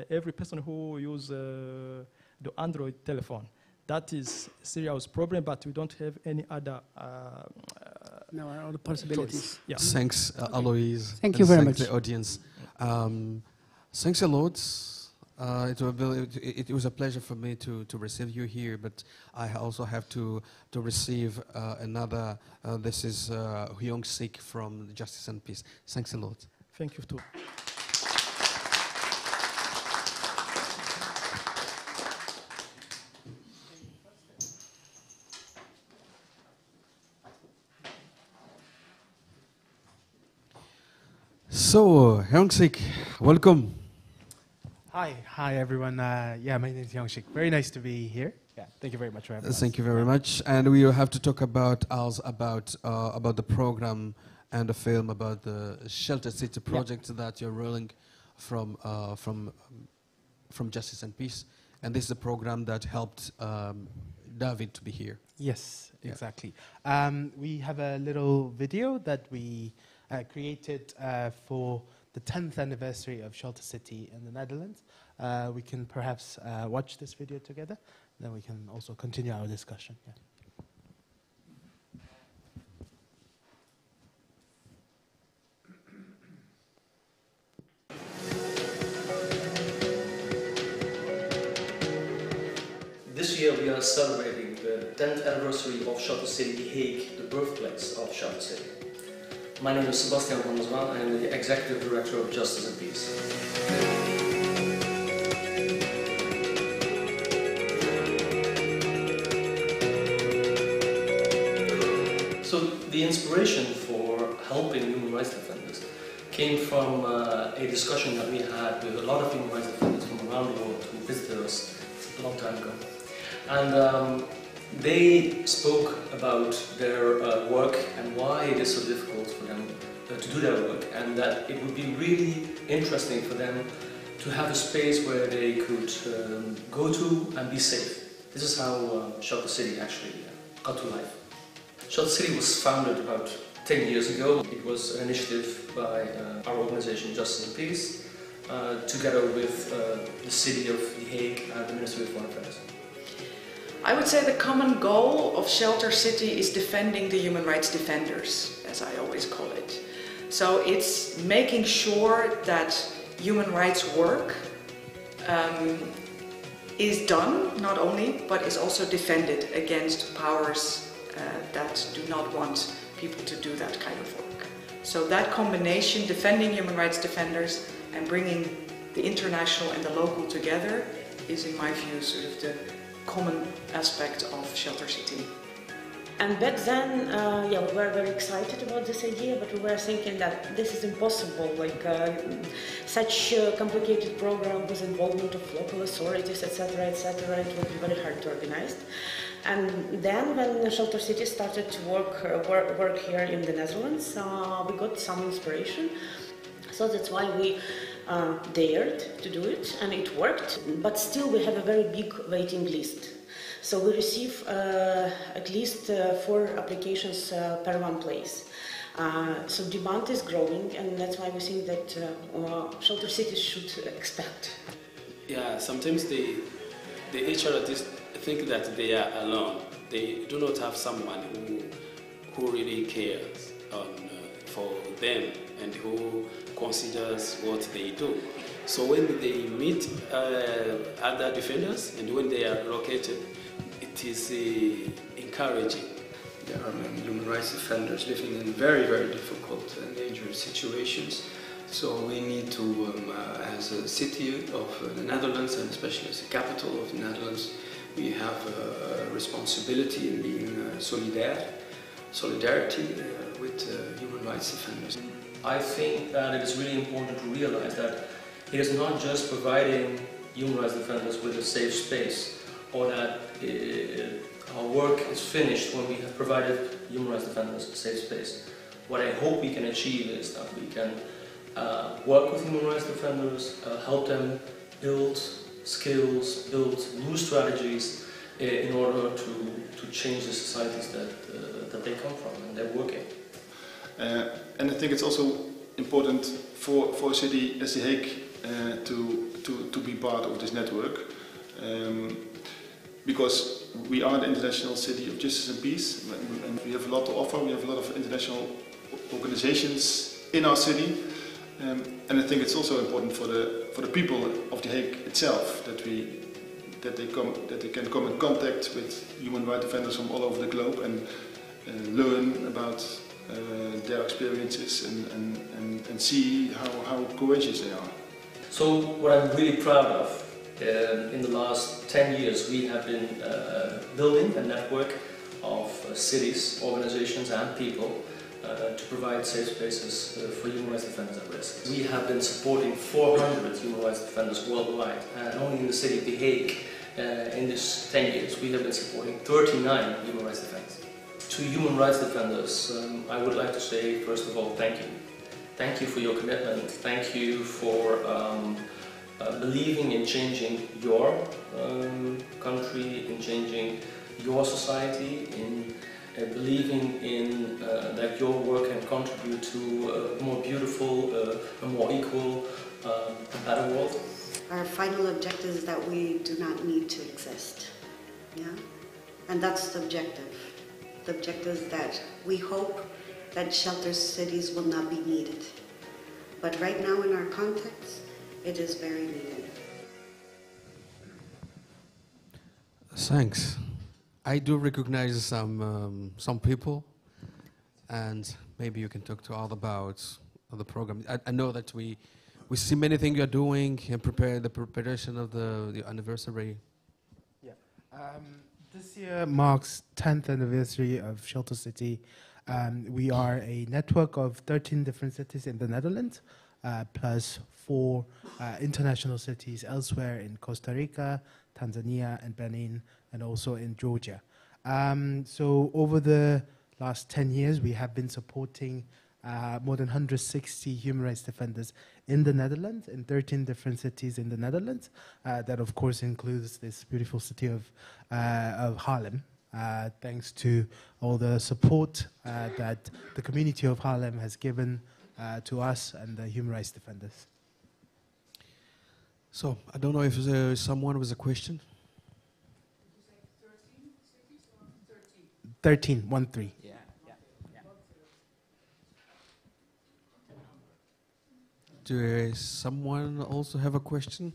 every person who uses the Android telephone. That is a serious problem, but we don't have any other no other possibilities. Yeah. Thanks, Aloys. Thank you very much. The audience. Thanks a lot. It was a pleasure for me to receive you here, but I also have to receive another. This is Hyung Sik from Justice and Peace. Thanks a lot. Thank you too. So, Hyung Sik, welcome. Hi everyone. Yeah, my name is Hyung Sik. Very nice to be here. Yeah, thank you very much for having us. Thank you very much. And we will have to talk about the program and the film about the Shelter City project that you're rolling from Justice and Peace. And this is a program that helped David to be here. Yes, exactly. We have a little video that we created for the 10th anniversary of Shelter City in the Netherlands. We can perhaps watch this video together, then we can also continue our discussion. Yeah. This year we are celebrating the 10th anniversary of Shelter City, The Hague, the birthplace of Shelter City. My name is Sebastian van der Zwaan. I am the Executive Director of Justice and Peace. So the inspiration for helping human rights defenders came from a discussion that we had with a lot of human rights defenders from around the world who visited us a long time ago. And they spoke about their work and why it is so difficult for them to do their work, and that it would be really interesting for them to have a space where they could go to and be safe. This is how Shelter City actually got to life. Shelter City was founded about 10 years ago. It was an initiative by our organization Justice and Peace, together with the city of The Hague and the Ministry of Foreign Affairs. I would say the common goal of Shelter City is defending the human rights defenders, as I always call it. So it's making sure that human rights work is done, not only, but is also defended against powers that do not want people to do that kind of work. So that combination, defending human rights defenders and bringing the international and the local together is, in my view, sort of the common aspect of Shelter City. And back then, yeah, we were very excited about this idea, but we were thinking that this is impossible, like such a complicated program with involvement of local authorities, etc., etc., it would be very hard to organize. And then when Shelter City started to work here in the Netherlands, we got some inspiration. So that's why we dared to do it, and it worked. But still we have a very big waiting list. So we receive at least 4 applications per one place. So demand is growing, and that's why we think that shelter cities should expand. Yeah, sometimes the HR artists think that they are alone. They do not have someone who really cares for them and who considers what they do. So when they meet other defenders and when they are located, it is encouraging. There are many human rights defenders living in very, very difficult and dangerous situations. So we need to, as a city of the Netherlands, and especially as the capital of the Netherlands, we have a responsibility in being solidarity with human rights defenders. I think that it is really important to realize that it is not just providing human rights defenders with a safe space, or that our work is finished when we have provided human rights defenders a safe space. What I hope we can achieve is that we can work with human rights defenders, help them build skills, build new strategies in order to change the societies that they come from and they're working. And I think it's also important for a city as The Hague to be part of this network. Because we are the international city of justice and peace, and we have a lot to offer. We have a lot of international organizations in our city, and I think it's also important for the people of The Hague itself that they can come in contact with human rights defenders from all over the globe and learn about their experiences and see how courageous they are. So what I'm really proud of. In the last 10 years, we have been building a network of cities, organizations and people to provide safe spaces for human rights defenders at risk. We have been supporting 400 human rights defenders worldwide, and only in the city of The Hague, in this 10 years, we have been supporting 39 human rights defenders. To human rights defenders, I would like to say, first of all, thank you. Thank you for your commitment. Thank you for believing in changing your country, in changing your society, in believing in that your work can contribute to a more beautiful, a more equal, a better world. Our final objective is that we do not need to exist, yeah? And that's the objective. The objective is that we hope that shelter cities will not be needed. But right now in our context, it is very needed. Thanks. I do recognize some people, and maybe you can talk to all about the program. I know that we see many things you're doing and prepare the preparation of the anniversary. Yeah. This year marks 10th anniversary of Shelter City. We are a network of 13 different cities in the Netherlands, plus 4 international cities elsewhere in Costa Rica, Tanzania, and Benin, and also in Georgia. So over the last 10 years, we have been supporting more than 160 human rights defenders in the Netherlands, in 13 different cities in the Netherlands. That, of course, includes this beautiful city of Haarlem. Thanks to all the support that the community of Haarlem has given to us and the human rights defenders. So, I don't know if there is someone with a question. Did you say 13 cities or 13? 13, 1 3. Yeah. Does someone also have a question?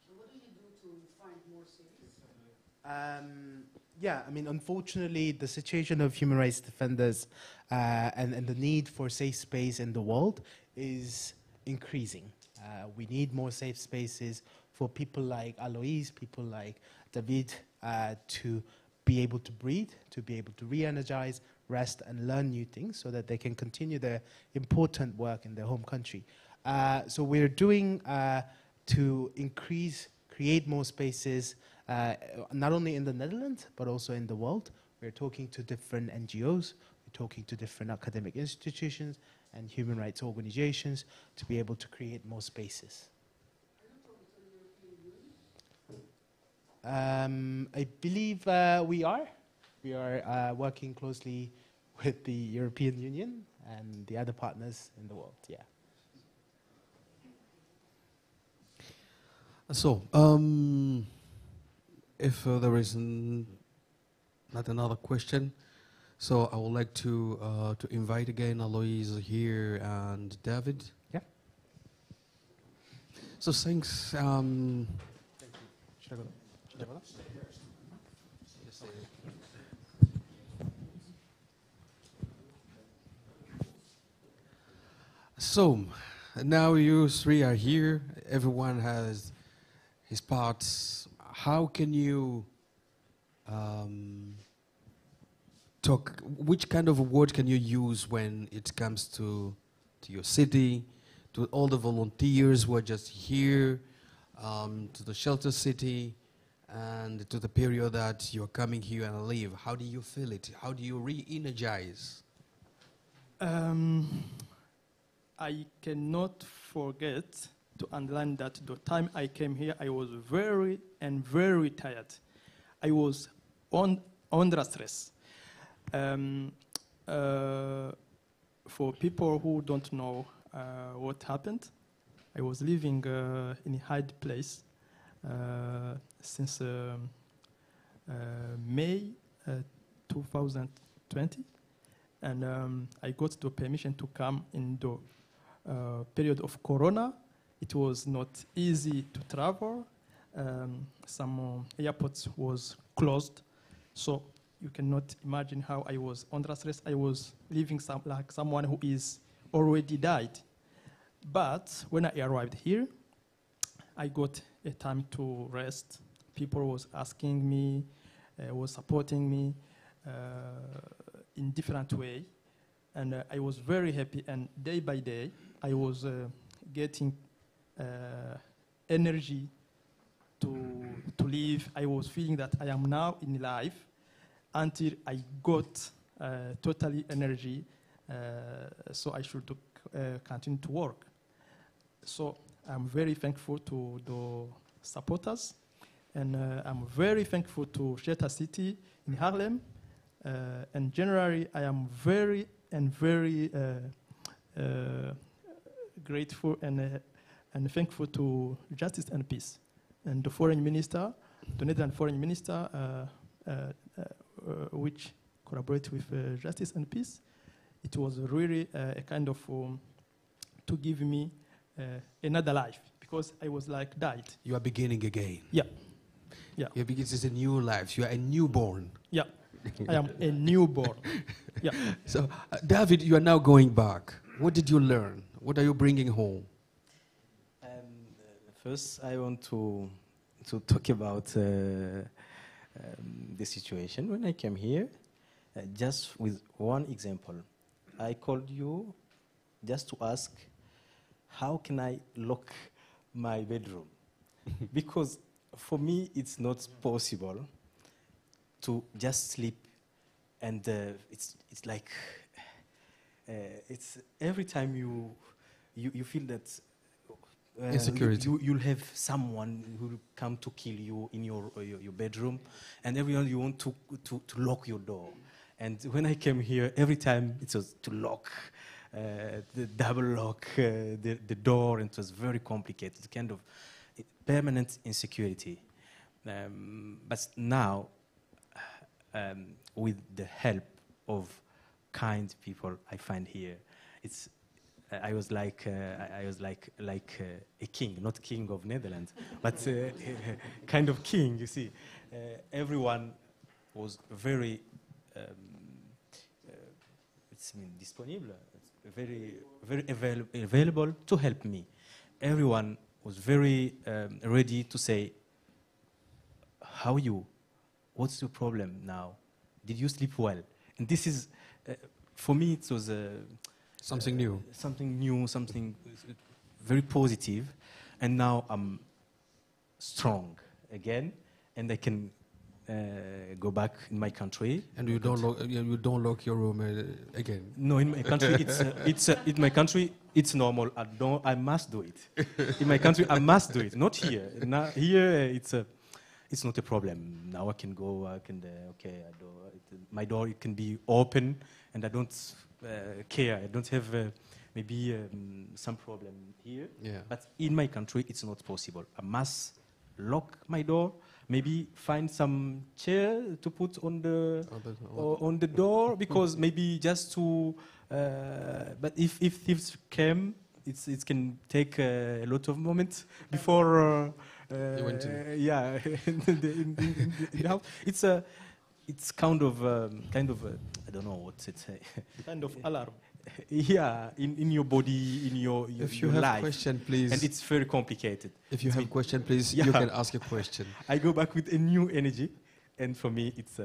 So what do you do to find more cities? Yeah, I mean, unfortunately, the situation of human rights defenders and the need for safe space in the world is increasing. We need more safe spaces for people like Aloys, people like David, to be able to breathe, to be able to re-energize, rest, and learn new things so that they can continue their important work in their home country. So we're doing to create more spaces, not only in the Netherlands, but also in the world. We're talking to different NGOs, we're talking to different academic institutions and human rights organizations to be able to create more spaces. I believe we are. We are working closely with the European Union and the other partners in the world, yeah. So, if there is not another question, so I would like to invite again Aloys here and David. Yeah. So thanks. Thank you. Should I go? Should I go? So, now you three are here. Everyone has his parts. How can you talk? Which kind of word can you use when it comes to your city, to all the volunteers who are just here, to the Shelter City, and to the period that you're coming here and leave? How do you feel it? How do you re-energize? I cannot forget to underline that the time I came here, I was very tired. I was under stress. For people who don't know what happened, I was living in a hard place since May 2020, and I got the permission to come in the period of Corona. It was not easy to travel. Some airports was closed, so you cannot imagine how I was under stress. I was living like someone who is already died. But when I arrived here, I got a time to rest. People was asking me, was supporting me in different way, and I was very happy. And day by day, I was getting energy to live. I was feeling that I am now in life until I got totally energy, so I should continue to work. So I'm very thankful to the supporters, and I'm very thankful to Shelter City in Haarlem. And generally, I am very grateful and thankful to Justice and Peace and the Foreign Minister, the Netherlands Foreign Minister, which collaborate with Justice and Peace. It was really a kind of to give me another life, because I was like died. You are beginning again. Yeah. Yeah. Yeah, because it's a new life. You are a newborn. Yeah. I am a newborn. Yeah. So, David, you are now going back. What did you learn? What are you bringing home? First, I want to talk about the situation. When I came here, just with one example, I called you just to ask, how can I lock my bedroom? Because for me, it's not possible to just sleep, and it's like it's every time you feel that insecurity. You'll have someone who will come to kill you in your bedroom, and everyone you want to lock your door. And when I came here, every time it was to lock, the double lock the door, and it was very complicated, kind of permanent insecurity. But now, with the help of kind people I find here, it's I was like a king, not king of Netherlands, but kind of king. You see, everyone was very disponible, very available to help me, everyone was very ready to say, how are you? What's your problem now? Did you sleep well? And this is, for me, it was something new. Something new, something very positive. And now I'm strong again, and I can go back in my country. And you don't lock your room again? No, in my country, in my country, it's normal. I must do it. In my country, I must do it. Not here. Now, here, it's not a problem. Now I can go. I can my door it can be open, and I don't care. I don't have maybe some problem here. Yeah. But in my country, it's not possible. I must lock my door. Maybe find some chair to put on the door, because maybe just to. But if thieves come, it can take a lot of moments before. Yeah, in the house. It's kind of I don't know what it's kind of alarm. Yeah, in your body, in your if you your have life. question, please. And it's very complicated. If you have question, please, yeah. you can ask a question. I go back with a new energy, and for me, it's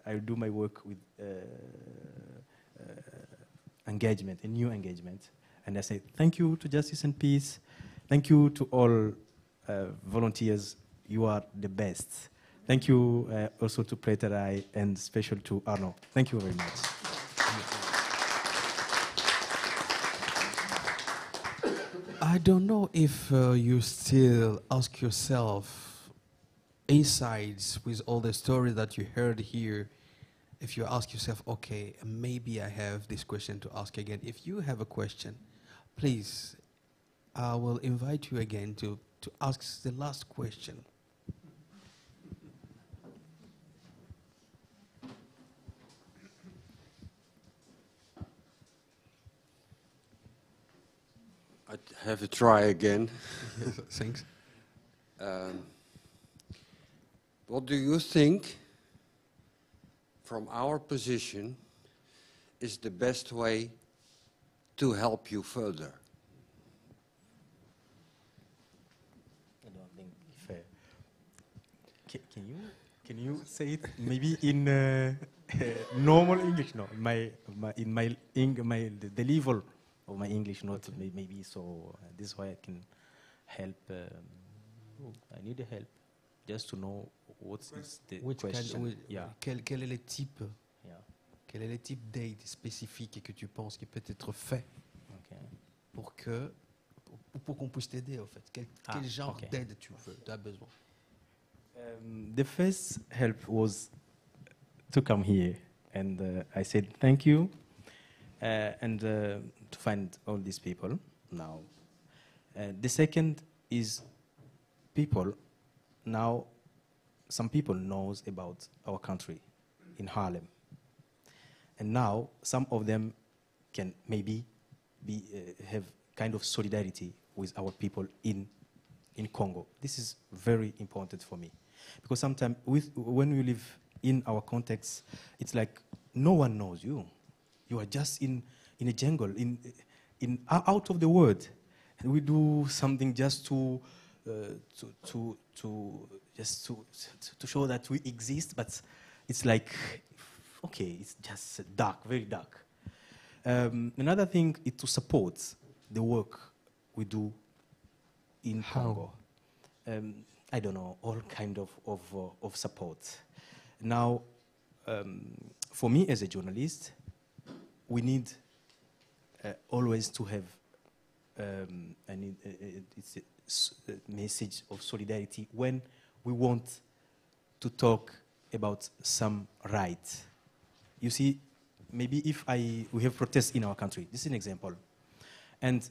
I do my work with engagement, a new engagement, and I say thank you to Justice and Peace, thank you to all volunteers. You are the best. Thank you also to Pletterij and special to Arno. Thank you very much. I don't know if you still ask yourself, insides with all the stories that you heard here, if you ask yourself, okay, maybe I have this question to ask again. If you have a question, please, I will invite you again to ask the last question. I have a try again. Thanks. What do you think, from our position, is the best way to help you further? I don't think if can you say it maybe in normal English? No, the level of my English not maybe so. This is why I can help. I need help just to know what is the question. Quel est le type? Yeah. Quel est le type d'aide spécifique que tu penses qui peut être fait pour qu'on puisse t'aider en fait? Quel genre d'aide tu as besoin? The first help was to come here, and I said thank you, and to find all these people now. The second is people. Now, some people knows about our country in Haarlem, and now some of them can maybe have kind of solidarity with our people in Congo. This is very important for me, because sometimes when we live in our context, it's like no one knows you. You are just in a jungle, out of the world, and we do something just to show that we exist, but it's like, okay, it's just dark, very dark. Another thing is to support the work we do in Congo. I don't know, all kind of support. Now, for me as a journalist, we need always to have it's a message of solidarity when we want to talk about some rights. You see, maybe if we have protests in our country, this is an example, and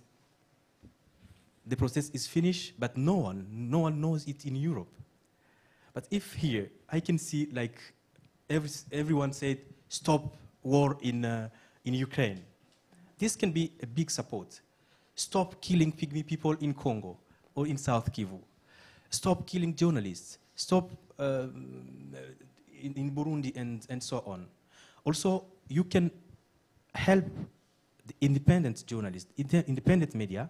the protest is finished, but no one knows it in Europe. But if here, I can see like everyone said, stop war in Ukraine. This can be a big support. Stop killing Pygmy people in Congo or in South Kivu. Stop killing journalists. Stop in Burundi and so on. Also, you can help the independent journalists, independent media,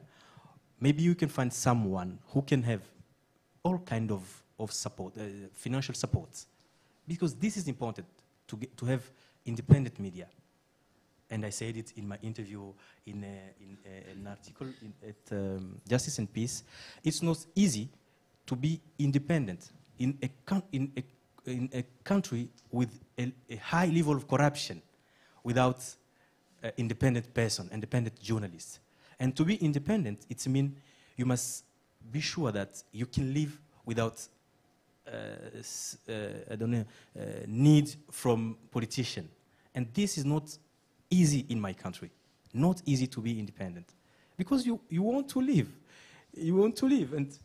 maybe you can find someone who can have all kind of support, financial support, because this is important to have independent media. And I said it in my interview in an article at Justice and Peace. It's not easy to be independent in a country with a high level of corruption without independent person, independent journalists. And to be independent, it means you must be sure that you can live without need from politician. And this is not easy in my country. Not easy to be independent. Because you want to live. You want to live. And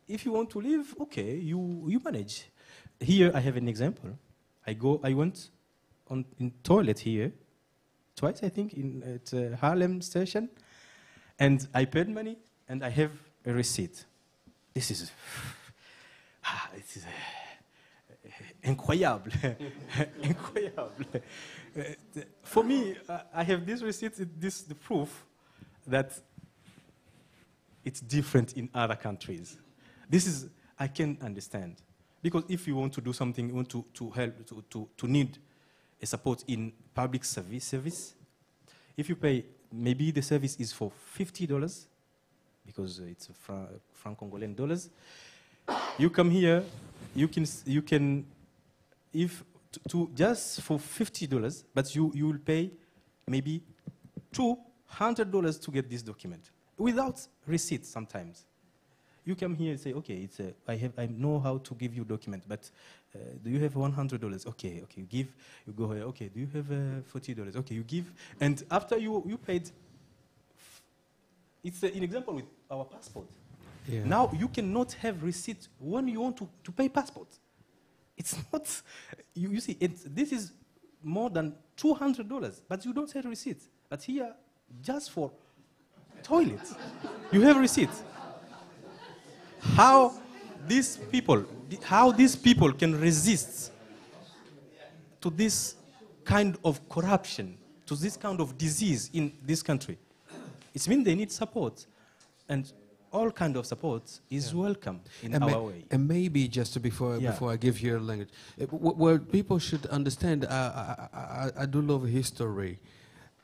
if you want to live, okay, you manage. Here I have an example. I went in toilet here, twice I think, at Haarlem station, and I paid money, and I have a receipt. This is, it is incroyable, incroyable. For me, I have this receipt, this the proof that it's different in other countries. This is, I can understand. Because if you want to do something, you want to help, to need a support in public service, if you pay, maybe the service is for $50, because it's franc-Congolese dollars, you come here, you can, if just for $50, but you will pay maybe $200 to get this document without receipt sometimes. You come here and say, okay, I know how to give you document, but do you have $100? Okay, you go here. Okay, do you have $40? Okay, you give, and after you paid. It's an example with our passport. Yeah. Now you cannot have receipt when you want to pay passport. It's not. You see, this is more than $200, but you don't have receipt. But here, just for toilet, you have receipt. How these people can resist to this kind of corruption, to this kind of disease in this country? It means they need support, and all kind of support is welcome in our way. And maybe just before I give you a language, what people should understand, I do love history.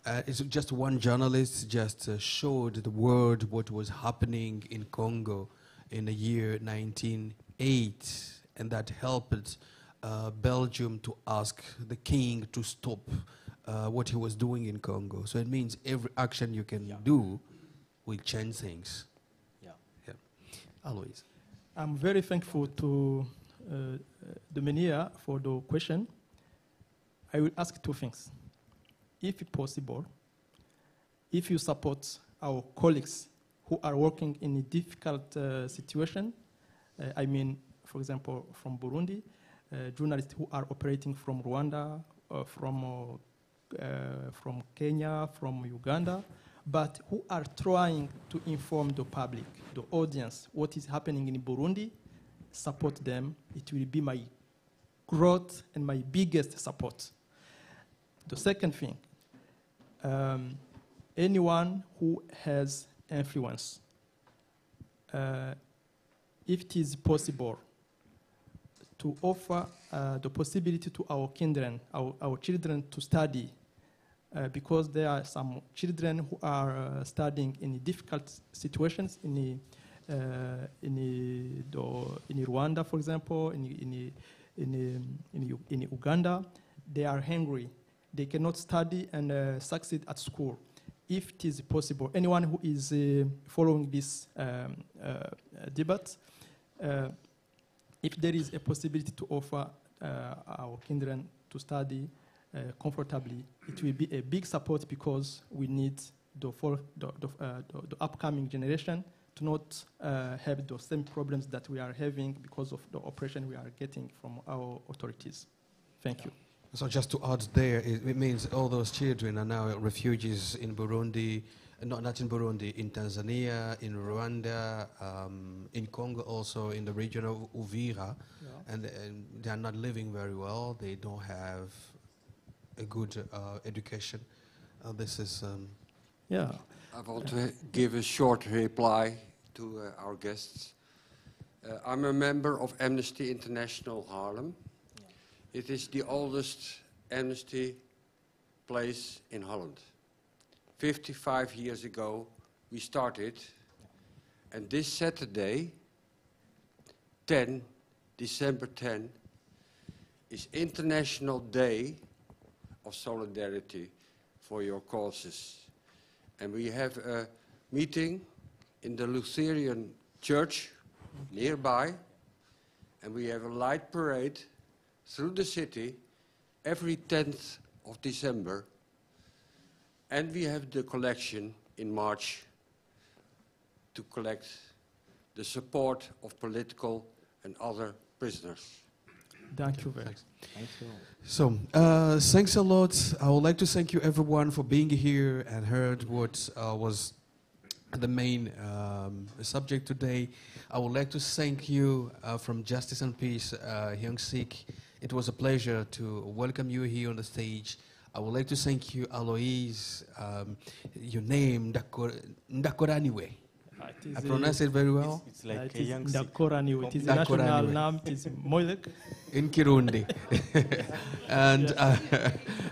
It's just one journalist just showed the world what was happening in Congo in the year 1908, and that helped Belgium to ask the king to stop what he was doing in Congo. So it means every action you can do will change things. Yeah. Aloys. I'm very thankful to the Menia for the question. I will ask two things. If possible, if you support our colleagues who are working in a difficult situation, I mean, for example, from Burundi, journalists who are operating from Rwanda, from Kenya, from Uganda, but who are trying to inform the public, the audience, what is happening in Burundi, support them. It will be my growth and my biggest support. The second thing, anyone who has influence, if it is possible to offer the possibility to our children to study, because there are some children who are studying in difficult situations in Rwanda, for example, in Uganda. They are hungry. They cannot study and succeed at school. If it is possible, anyone who is following this debate, if there is a possibility to offer our children to study comfortably, it will be a big support, because we need the upcoming generation to not have the same problems that we are having because of the oppression we are getting from our authorities. Thank you. So just to add there, it means all those children are now refugees in Burundi, not in Burundi, in Tanzania, in Rwanda, in Congo also, in the region of Uvira, and they are not living very well. They don't have a good education. This is... I want to give a short reply to our guests. I'm a member of Amnesty International Haarlem. It is the oldest amnesty place in Holland. 55 years ago we started, and this Saturday, December 10, is International Day of Solidarity for your causes. And we have a meeting in the Lutheran church nearby, and we have a light parade through the city every 10th of December. And we have the collection in March to collect the support of political and other prisoners. Thank you very much. Thank you. So, thanks a lot. I would like to thank you everyone for being here and heard what was the main subject today. I would like to thank you from Justice and Peace, Young Sikh. It was a pleasure to welcome you here on the stage. I would like to thank you, Aloys. Your name, Ndakoraniwe. I pronounce it very well. It's like Ndakoraniwe. It is a national name. It is moeilijk. In Kirundi. And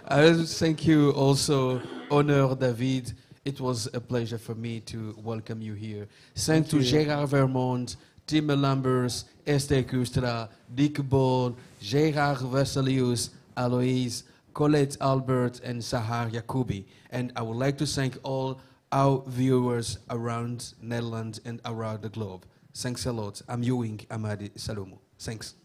I thank you also, Honneur David. It was a pleasure for me to welcome you here. Thank to Gerard Vermont, Tim Lambers, Esther Kustra, Dick Bol, Gerard Veselius, Aloys, Colette Albert, and Sahar Yakubi. And I would like to thank all our viewers around Netherlands and around the globe. Thanks a lot. I'm Ewing Amadi Salomo. Thanks.